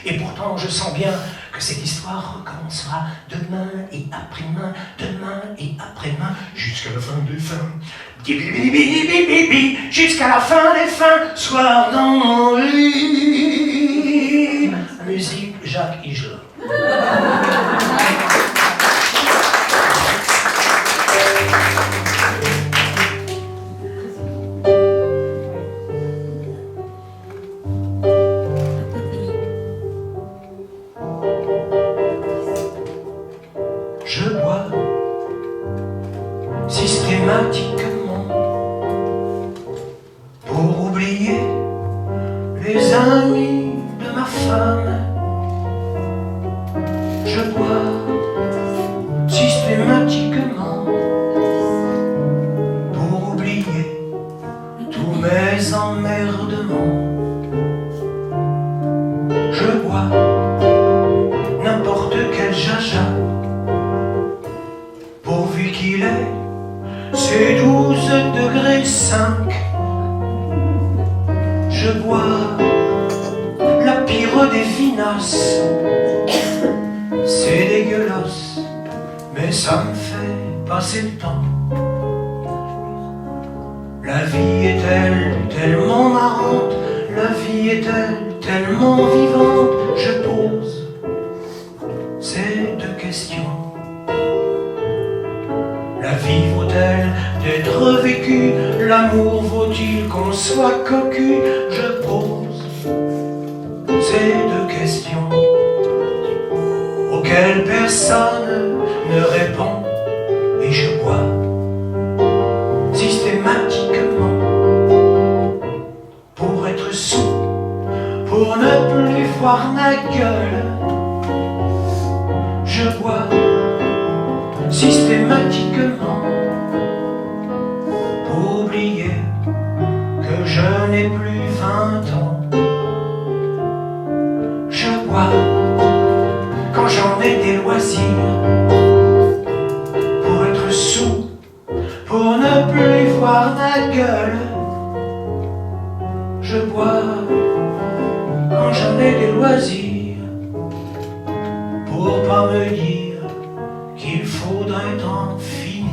Et pourtant, je sens bien que cette histoire recommencera demain et après-demain, jusqu'à la fin des fins. Jusqu'à la fin des fins, soir dans mon lit. Musique Jacques Higelin. Je bois systématiquement pour oublier les amis de ma femme. Je bois systématiquement pour oublier tous mes emmerdements. Je bois n'importe quel jaja, pourvu qu'il ait ses 12,5 degrés. Je bois la pire des finasses. C'est dégueulasse, mais ça me fait passer le temps. La vie est-elle tellement marrante? La vie est-elle tellement vivante? Je pose ces deux questions. La vie vaut-elle d'être vécue? L'amour vaut-il qu'on soit cocu? Je pose ces deux questions auxquelles personne ne répond. Et je bois systématiquement pour être sous, pour ne plus voir ma gueule. Je bois systématiquement pour oublier que je n'ai plus 20 ans. Je bois quand j'en ai des loisirs pour être sous, pour ne plus voir ma gueule. Je bois quand j'en ai des loisirs pour pas me dire qu'il faudrait en finir.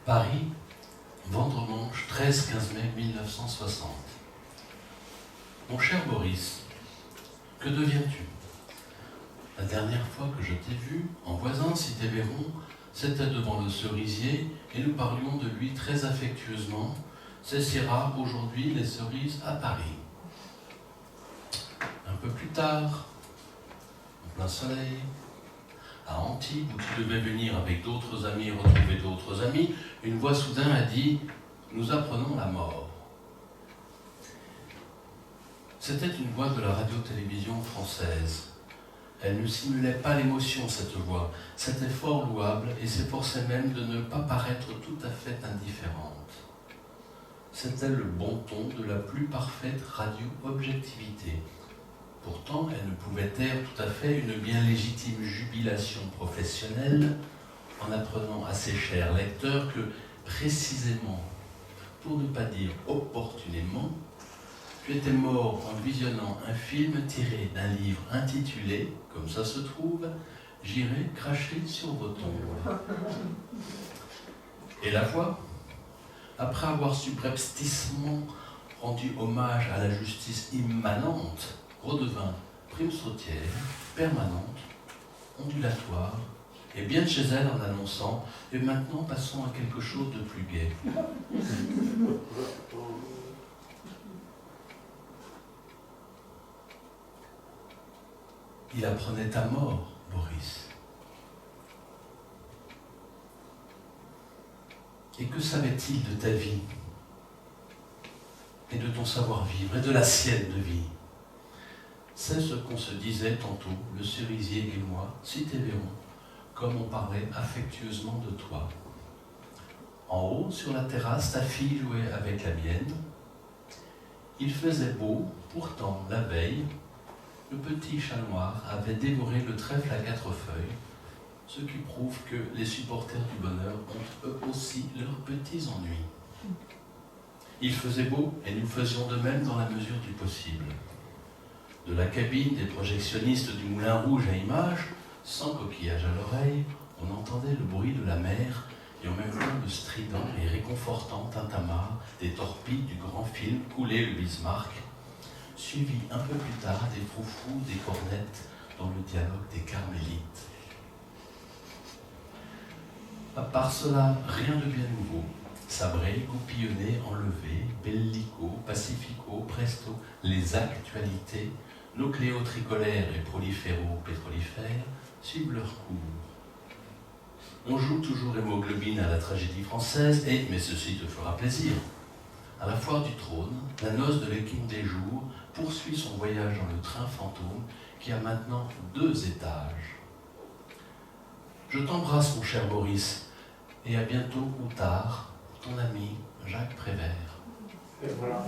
Paris, Vendremange, 13-15 mai 1960. Mon cher Boris, que deviens-tu? La dernière fois que je t'ai vu, en voisin Cité Véron, c'était devant le cerisier et nous parlions de lui très affectueusement. C'est si rare aujourd'hui les cerises à Paris. Un peu plus tard, en plein soleil, à Antibes, où tu devais venir avec d'autres amis et retrouver d'autres amis, une voix soudain a dit « Nous apprenons la mort ». C'était une voix de la radio-télévision française. Elle ne simulait pas l'émotion, cette voix. C'était fort louable et s'efforçait même de ne pas paraître tout à fait indifférente. C'était le bon ton de la plus parfaite radio-objectivité. Pourtant, elle ne pouvait taire tout à fait une bien légitime jubilation professionnelle en apprenant à ses chers lecteurs que, précisément, pour ne pas dire opportunément, tu étais mort en visionnant un film tiré d'un livre intitulé, comme ça se trouve, « J'irai cracher sur vos tombes ». Et la voix, après avoir subrepticement rendu hommage à la justice immanente, redevint prime sautière, permanente, ondulatoire, et bien de chez elle en annonçant « Et maintenant, passons à quelque chose de plus gai ». Il apprenait ta mort, Boris. Et que savait-il de ta vie et de ton savoir-vivre et de la sienne de vie? C'est ce qu'on se disait tantôt, le cerisier et moi, si t'éverons, comme on parlait affectueusement de toi. En haut, sur la terrasse, ta fille jouait avec la mienne. Il faisait beau, pourtant, la veille, le petit chat noir avait dévoré le trèfle à 4 feuilles, ce qui prouve que les supporters du bonheur ont eux aussi leurs petits ennuis. Il faisait beau et nous faisions de même dans la mesure du possible. De la cabine des projectionnistes du Moulin Rouge à images, sans coquillage à l'oreille, on entendait le bruit de la mer et en même temps le strident et réconfortant tintamarre des torpilles du grand film Couler le Bismarck, suivi un peu plus tard des froufrous des cornettes dans le dialogue des carmélites. À part cela, rien de bien nouveau. Sabré, goupillonné, enlevé, bellico, pacifico, presto, les actualités, nucléotricolaires et proliféro-pétrolifères suivent leur cours. On joue toujours hémoglobine à la tragédie française et, mais ceci te fera plaisir, à la foire du trône, la noce de l'équipe des jours poursuit son voyage dans le train fantôme qui a maintenant 2 étages. Je t'embrasse, mon cher Boris, et à bientôt ou tard, ton ami Jacques Prévert. Et voilà.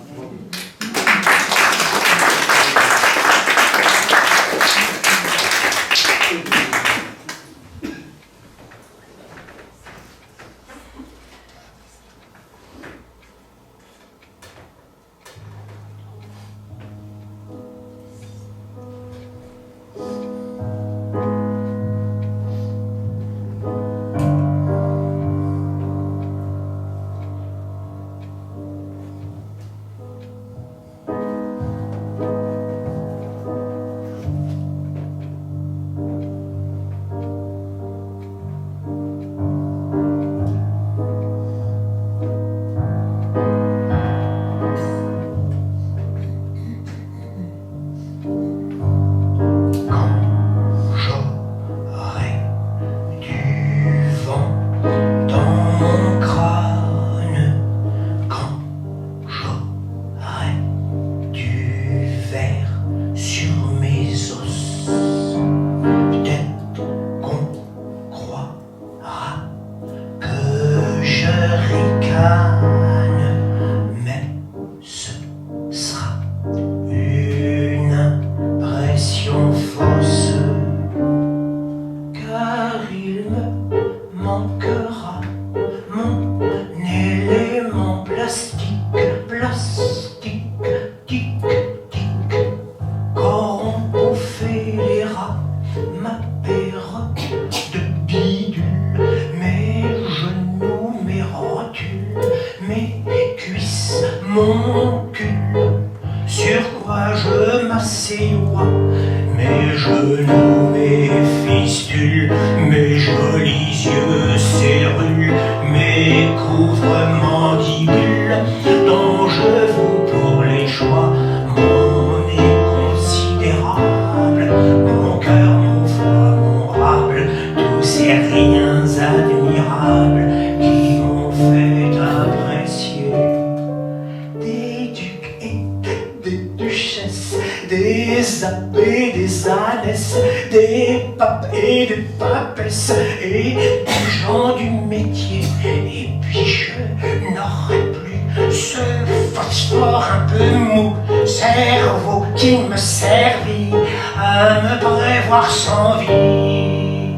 À me prévoir sans vie,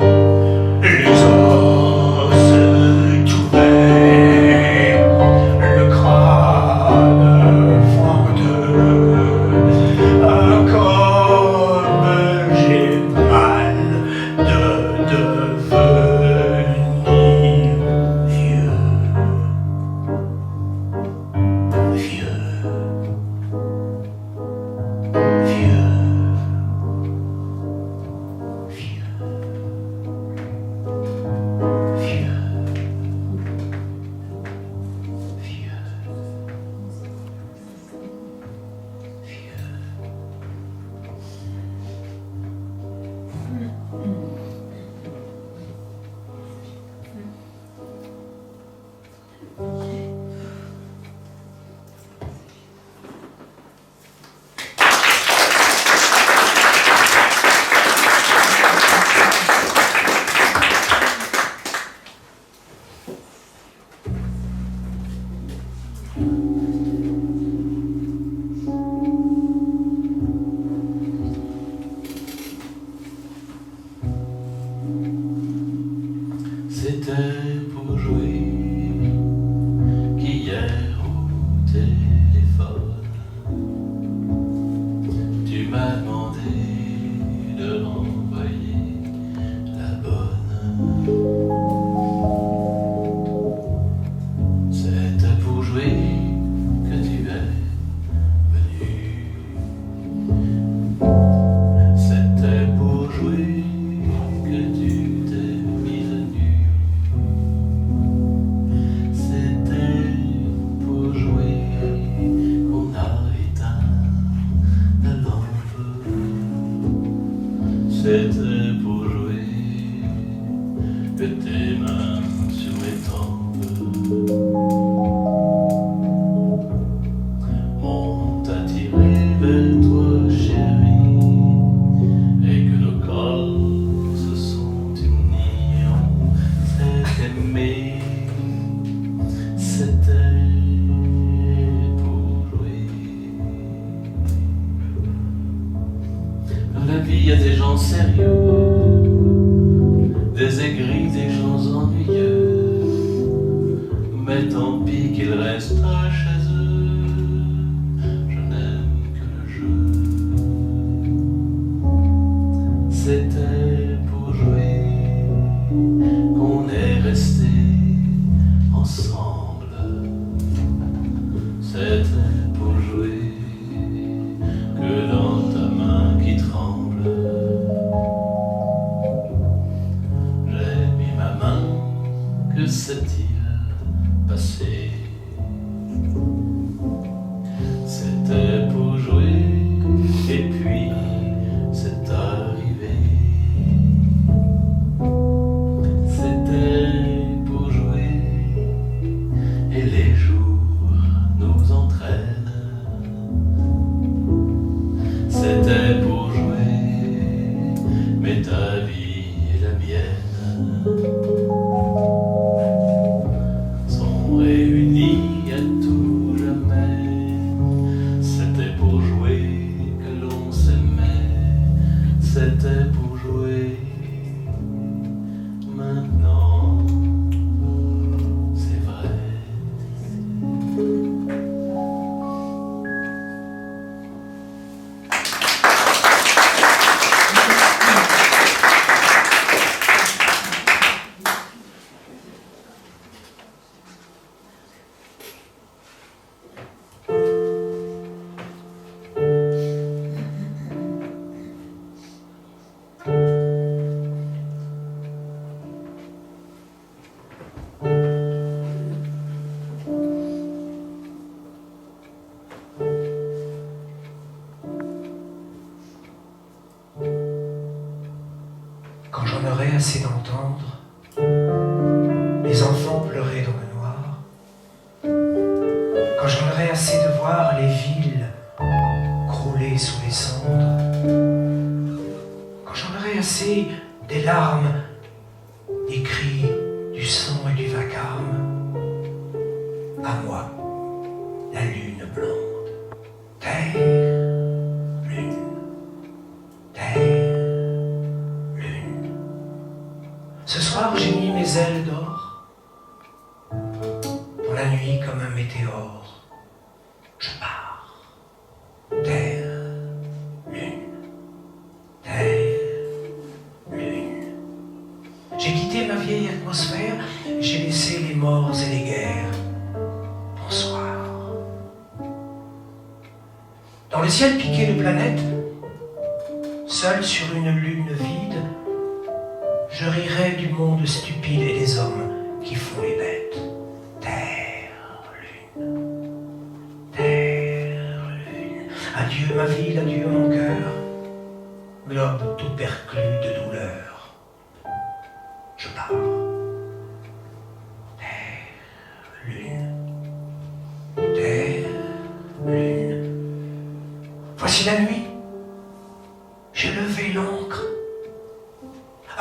les hommes Mais tant pis qu'ils restent chez eux, je n'aime que le jeu. C'était pour jouer qu'on est resté ensemble. C'était pour jouer que dans ta main qui tremble, j'ai mis ma main, que s'est-il passé? C'était pour jouer et puis c'est arrivé. C'était pour jouer et les jours nous entraînent. C'était pour jouer, mais ta vie et la mienne sont réunies à tout jamais. C'était pour jouer que l'on s'aimait. C'était pour jouer. Maintenant, c'est vrai. Quand j'en aurai assez d'entendre les enfants pleurer dans le noir, quand j'en aurai assez de voir les villes crouler sous les cendres, quand j'en aurai assez des larmes, des cris, du sang et du vacarme, à moi, la lune blonde, terre, lune, terre. Ce soir, j'ai mis mes ailes d'or pour la nuit comme un météore. Je pars. Terre, lune, terre, lune. J'ai quitté ma vieille atmosphère, j'ai laissé les morts et les guerres. Bonsoir. Dans le ciel piqué de planètes, seul sur une lune vide, je rirai du monde stupide et des hommes qui font les bêtes. Terre, lune, terre, lune. Adieu ma ville, adieu mon cœur, globe tout perclus de douleur. Je pars. Terre, lune, terre, lune. Voici la nuit. J'ai levé l'encre.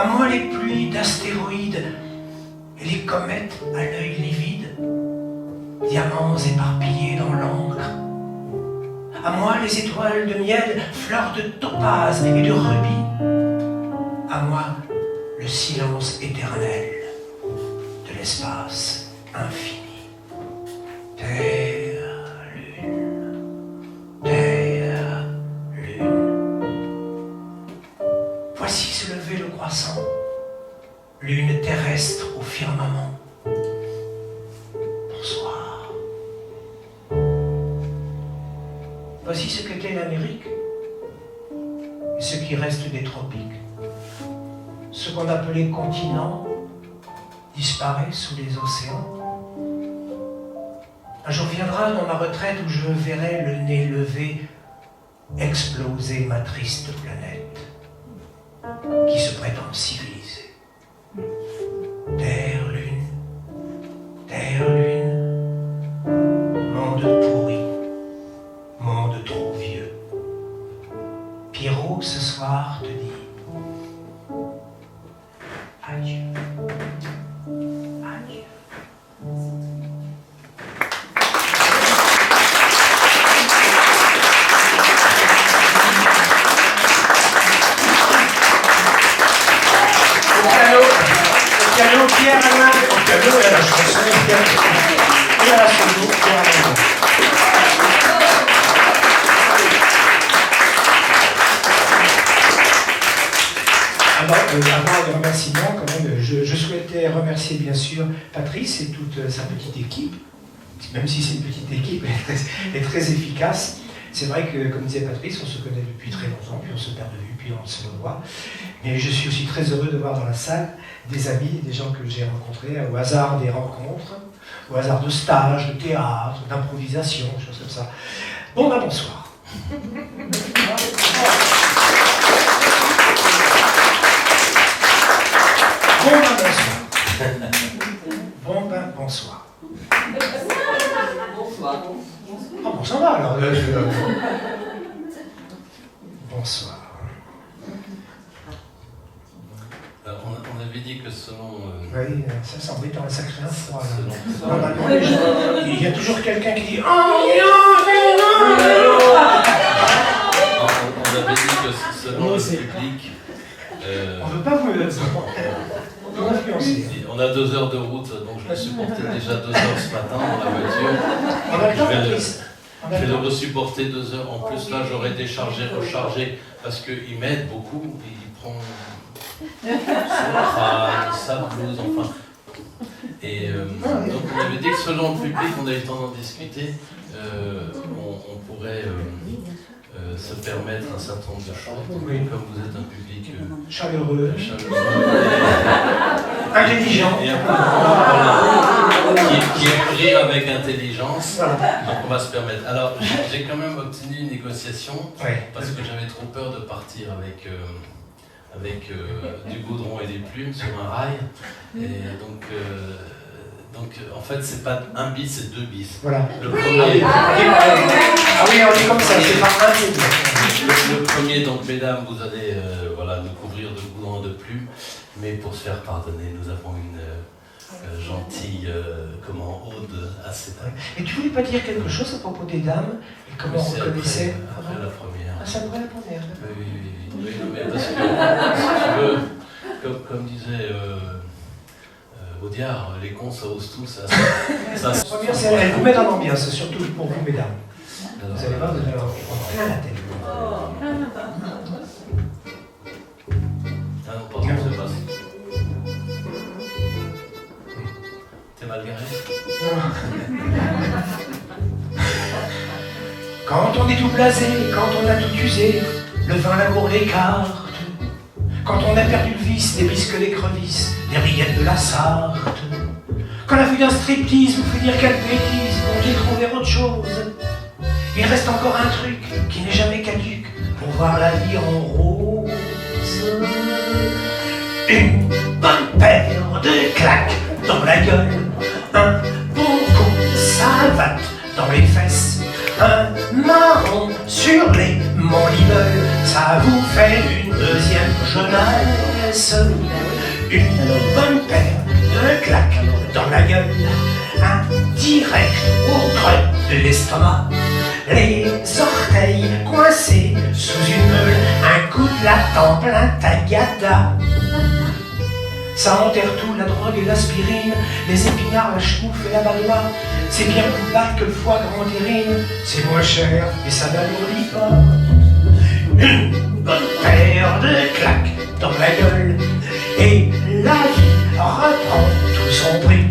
À moi les pluies d'astéroïdes et les comètes à l'œil livide, diamants éparpillés dans l'encre. À moi les étoiles de miel, fleurs de topaze et de rubis. À moi le silence éternel de l'espace infini. Terre, lune, terre, lune. Voici se lever le croissant, lune terrestre au firmament. Bonsoir. Voici ce qu'était l'Amérique et ce qui reste des tropiques. Ce qu'on appelait continent disparaît sous les océans. Un jour viendra dans ma retraite où je verrai le nez levé exploser ma triste planète qui se prétend civilisée. Terre, lune, monde pourri, monde trop vieux. Pierrot ce soir te dit adieu, adieu. Au piano, Pierre Alain, au piano et à la chanson. et à la solo et à la maison. Alors, avant les remerciements, quand même, je souhaitais remercier bien sûr Patrice et toute sa petite équipe, même si c'est une petite équipe, elle est très efficace. C'est vrai que, comme disait Patrice, on se connaît depuis très longtemps, puis on se perd de vue, puis on se revoit. Mais je suis aussi très heureux de voir dans la salle des amis, des gens que j'ai rencontrés au hasard des rencontres, au hasard de stages, de théâtre, d'improvisation, des choses comme ça. Bon, ben bonsoir. Bon ben bonsoir. Bon ben bonsoir. Bonsoir. Ah bon, ça va alors. Bonsoir. Alors, on avait dit que selon... Oui, ça embêtant, un sacré froid. selon- Normalement, les gens, il y a toujours quelqu'un qui dit « Oh non, On avait dit que selon le public... on ne veut pas vous influencer. On a 2 heures de route, donc je me supportais déjà 2 heures ce matin dans la voiture. On a le temps, Je vais le- Patrice. On a Je le vais temps. le supporter 2 heures. En plus, là, j'aurais déchargé, rechargé, parce qu'il m'aide beaucoup. Il prend son crâne, sa blouse, enfin. Et donc, on avait dit que selon le public, on a eu le temps d'en discuter, on pourrait se permettre un certain nombre de choses. Oui. Comme vous êtes un public Chaleureux, chaleureux intelligent. et un peu, voilà, qui aime rire avec intelligence. Voilà. Donc on va se permettre. Alors j'ai quand même obtenu une négociation Ouais. parce que j'avais trop peur de partir avec du goudron et des plumes sur un rail. Et donc en fait c'est pas un bis, c'est 2 bis. Voilà. Le premier, Ah oui, on est comme ça, c'est pas un film. le premier, donc mesdames, vous allez voilà, nous couvrir de goudron de plumes, mais pour se faire pardonner, nous avons une gentille ode à ces dames. Et tu voulais pas dire quelque chose à propos des dames et comment on C'est reconnaissait après la première. Ah, ça me la première. Oui, mais parce que, si tu veux, comme disait Audiard, les cons ça ose tout, ça La première, c'est elle vous met dans l'ambiance, surtout pour vous, mesdames. Vous allez voir, vous allez avoir plein la tête. Ah non, pardon, c'est pas ça. T'es mal garé? Quand on est tout blasé, quand on a tout usé, le vin, l'amour, les cartes. Quand on a perdu le vice, des bisques, les crevisses, les rillettes de la Sarthe. Quand la vue d'un striptease vous fait dire quelle bêtise, on dit trouver autre chose. Il reste encore un truc qui n'est jamais caduque pour voir la vie en rose. Une bonne paire de claques dans la gueule, un bon coup de savate dans les fesses, un marron sur les mandibles, ça vous fait une deuxième jeunesse. Une bonne paire de claques dans la gueule, un direct au creux de l'estomac, les orteils coincés sous une meule, un coup de latte en plein tagada. Ça enterre tout, la drogue et l'aspirine, les épinards, la chenouf et la balloire. C'est bien plus bas que le foie gras en terrine, c'est moins cher et ça n'alourdit pas. Une bonne paire de claques dans la gueule, et la vie reprend tout son prix.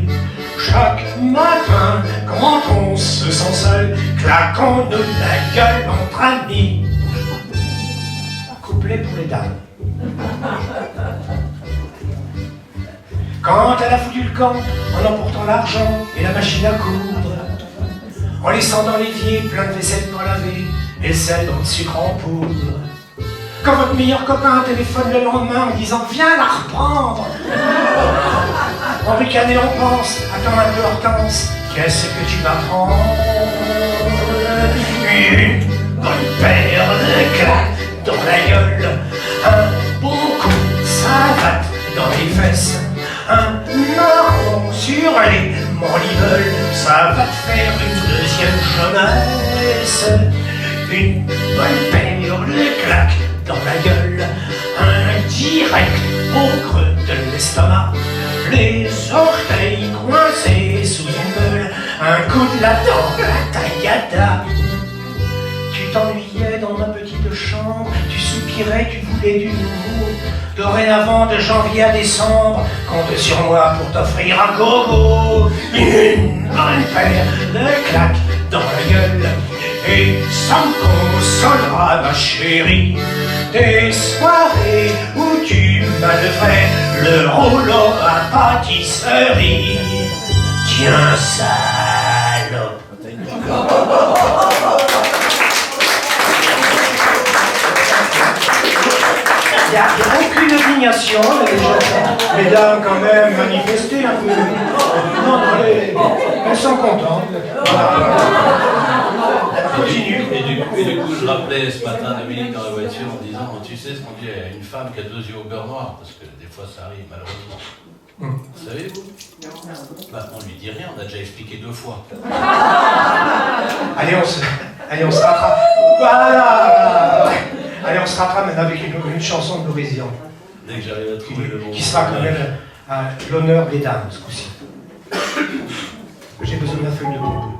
Chaque matin, quand on se sent seul, claquons-nous la gueule entre amis. Couplet pour les dames. Quand elle a foutu le camp, en emportant l'argent et la machine à coudre, en laissant dans l'évier plein de vaisselle non lavée et celle dans le sucre en poudre. Quand votre meilleur copain téléphone le lendemain en disant « Viens la reprendre !» En ricanant, on pense « Attends un peu Hortense, qu'est-ce que tu vas prendre ?» Une bonne paire de claques dans la gueule, un bon coup de savate dans les fesses, un marron sur les mandibles, ça va te faire une deuxième jeunesse. Une bonne paire de claques dans la gueule, un direct au creux de l'estomac, les orteils coincés sous une meule, un coup de latin, tagada. Tu t'ennuyais dans ma petite chambre, tu soupirais, tu voulais du nouveau. Dorénavant, de janvier à décembre, compte sur moi pour t'offrir un gogo. Une bonne paire de claques dans la gueule, et ça me consolera, ma chérie. Des soirées où tu malevrais le rouleau à pâtisserie. Tiens, salope. Il n'y a aucune indignation, mesdames quand même, manifestez un peu. Non, elles sont contentes. Continue. Et du coup, je rappelais ce matin Dominique dans la voiture en disant, tu sais ce qu'on dit à une femme qui a 2 yeux au beurre noir, parce que des fois ça arrive malheureusement. Savez-vous? Bah, on lui dit rien, on a déjà expliqué 2 fois. Allez, on se rattrape. Voilà. Allez, on se rattrape maintenant avec une chanson de Nourisian. Dès que j'arrive à trouver le bon. Qui sera quand même à l'honneur des dames ce coup-ci. J'ai besoin de la feuille de bois.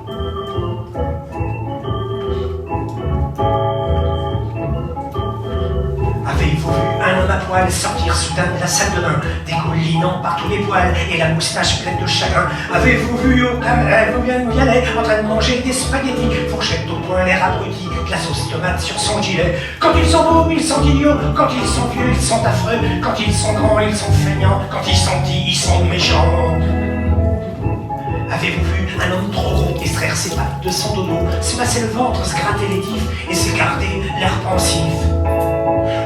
Avez-vous vu un homme à poil sortir soudain de la salle de bain, dégoulinant par tous les poils et la moustache pleine de chagrin? Avez-vous vu Vianney en train de manger des spaghettis, fourchette au poing, l'air abruti, de la sauce tomate sur son gilet? Quand ils sont beaux, ils sont idiots, quand ils sont vieux, ils sont affreux, quand ils sont grands, ils sont feignants, quand ils sont petits, ils sont méchants. Avez-vous vu un homme trop gros extraire ses pattes de son dodo, se passer le ventre, se gratter les tifs et se garder l'air pensif?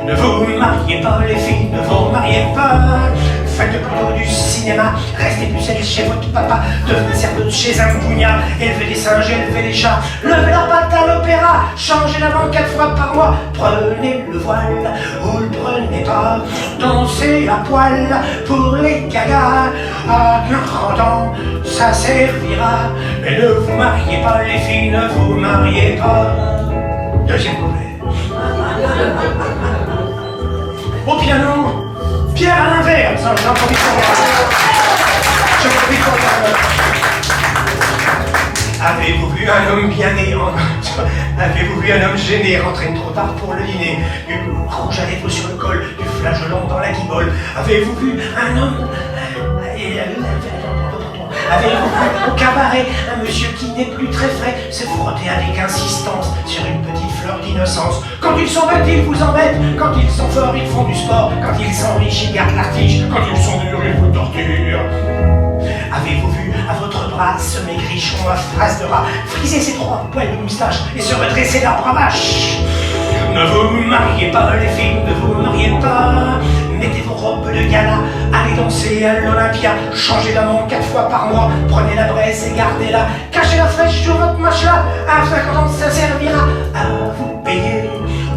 Ne vous mariez pas les filles, ne vous mariez pas. Faites plutôt du cinéma, restez plus celle chez votre papa. Devenez serveuse chez un bougnat, élevez des singes, élevez des chats. Levez leurs pattes à l'opéra, changez la banque 4 fois par mois. Prenez le voile ou le prenez pas. Dansez à poil pour les gagas. À 40 ans, ça servira. Mais ne vous mariez pas les filles, ne vous mariez pas. Deuxième couplet. Au piano, Pierre à l'inverse. J'en profite pour Avez-vous vu un homme bien né Avez-vous vu un homme gêné rentrer trop tard pour le dîner, du rouge à lèvres sur le col, du flageolant dans la guibole? Avez-vous vu un homme... Avez-vous vu au cabaret un monsieur qui n'est plus très frais se frotter avec insistance sur une petite fleur d'innocence? Quand ils sont bêtes, ils vous embêtent. Quand ils sont forts, ils font du sport. Quand ils sont riches, ils gardent l'artige. Quand ils sont durs, ils vous torturent. Avez-vous vu à votre bras ce maigrichon à face de rat friser ses 3 poils de moustache et se redresser l'arbre à vache? Ne vous mariez pas les filles, ne vous mariez pas. Mettez vos robes de gala, allez danser à l'Olympia. Changez d'amant 4 fois par mois, prenez la braise et gardez-la. Cachez la flèche sur votre machin, à 50 ans ça servira à vous payer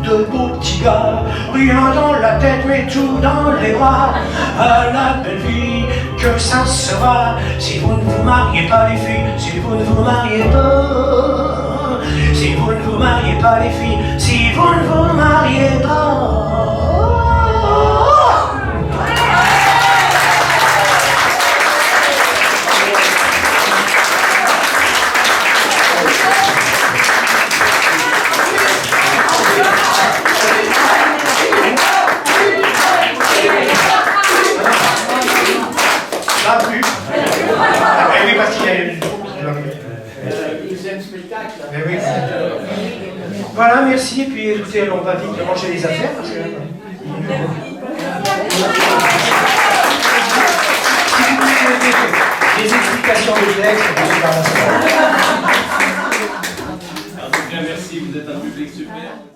de beaux petits gars. Rien dans la tête mais tout dans les bras. À la belle vie que ça sera si vous ne vous mariez pas les filles, si vous ne vous mariez pas. Si vous ne vous mariez pas les filles, si vous ne vous mariez pas. Pas plus. Oui, parce qu'il y a une... Deuxième spectacle. Mais oui. Voilà, merci. Et puis écoutez, on va vite ranger les affaires. Parce que... Si vous voulez des explications de texte, En tout cas, merci, vous êtes un public super.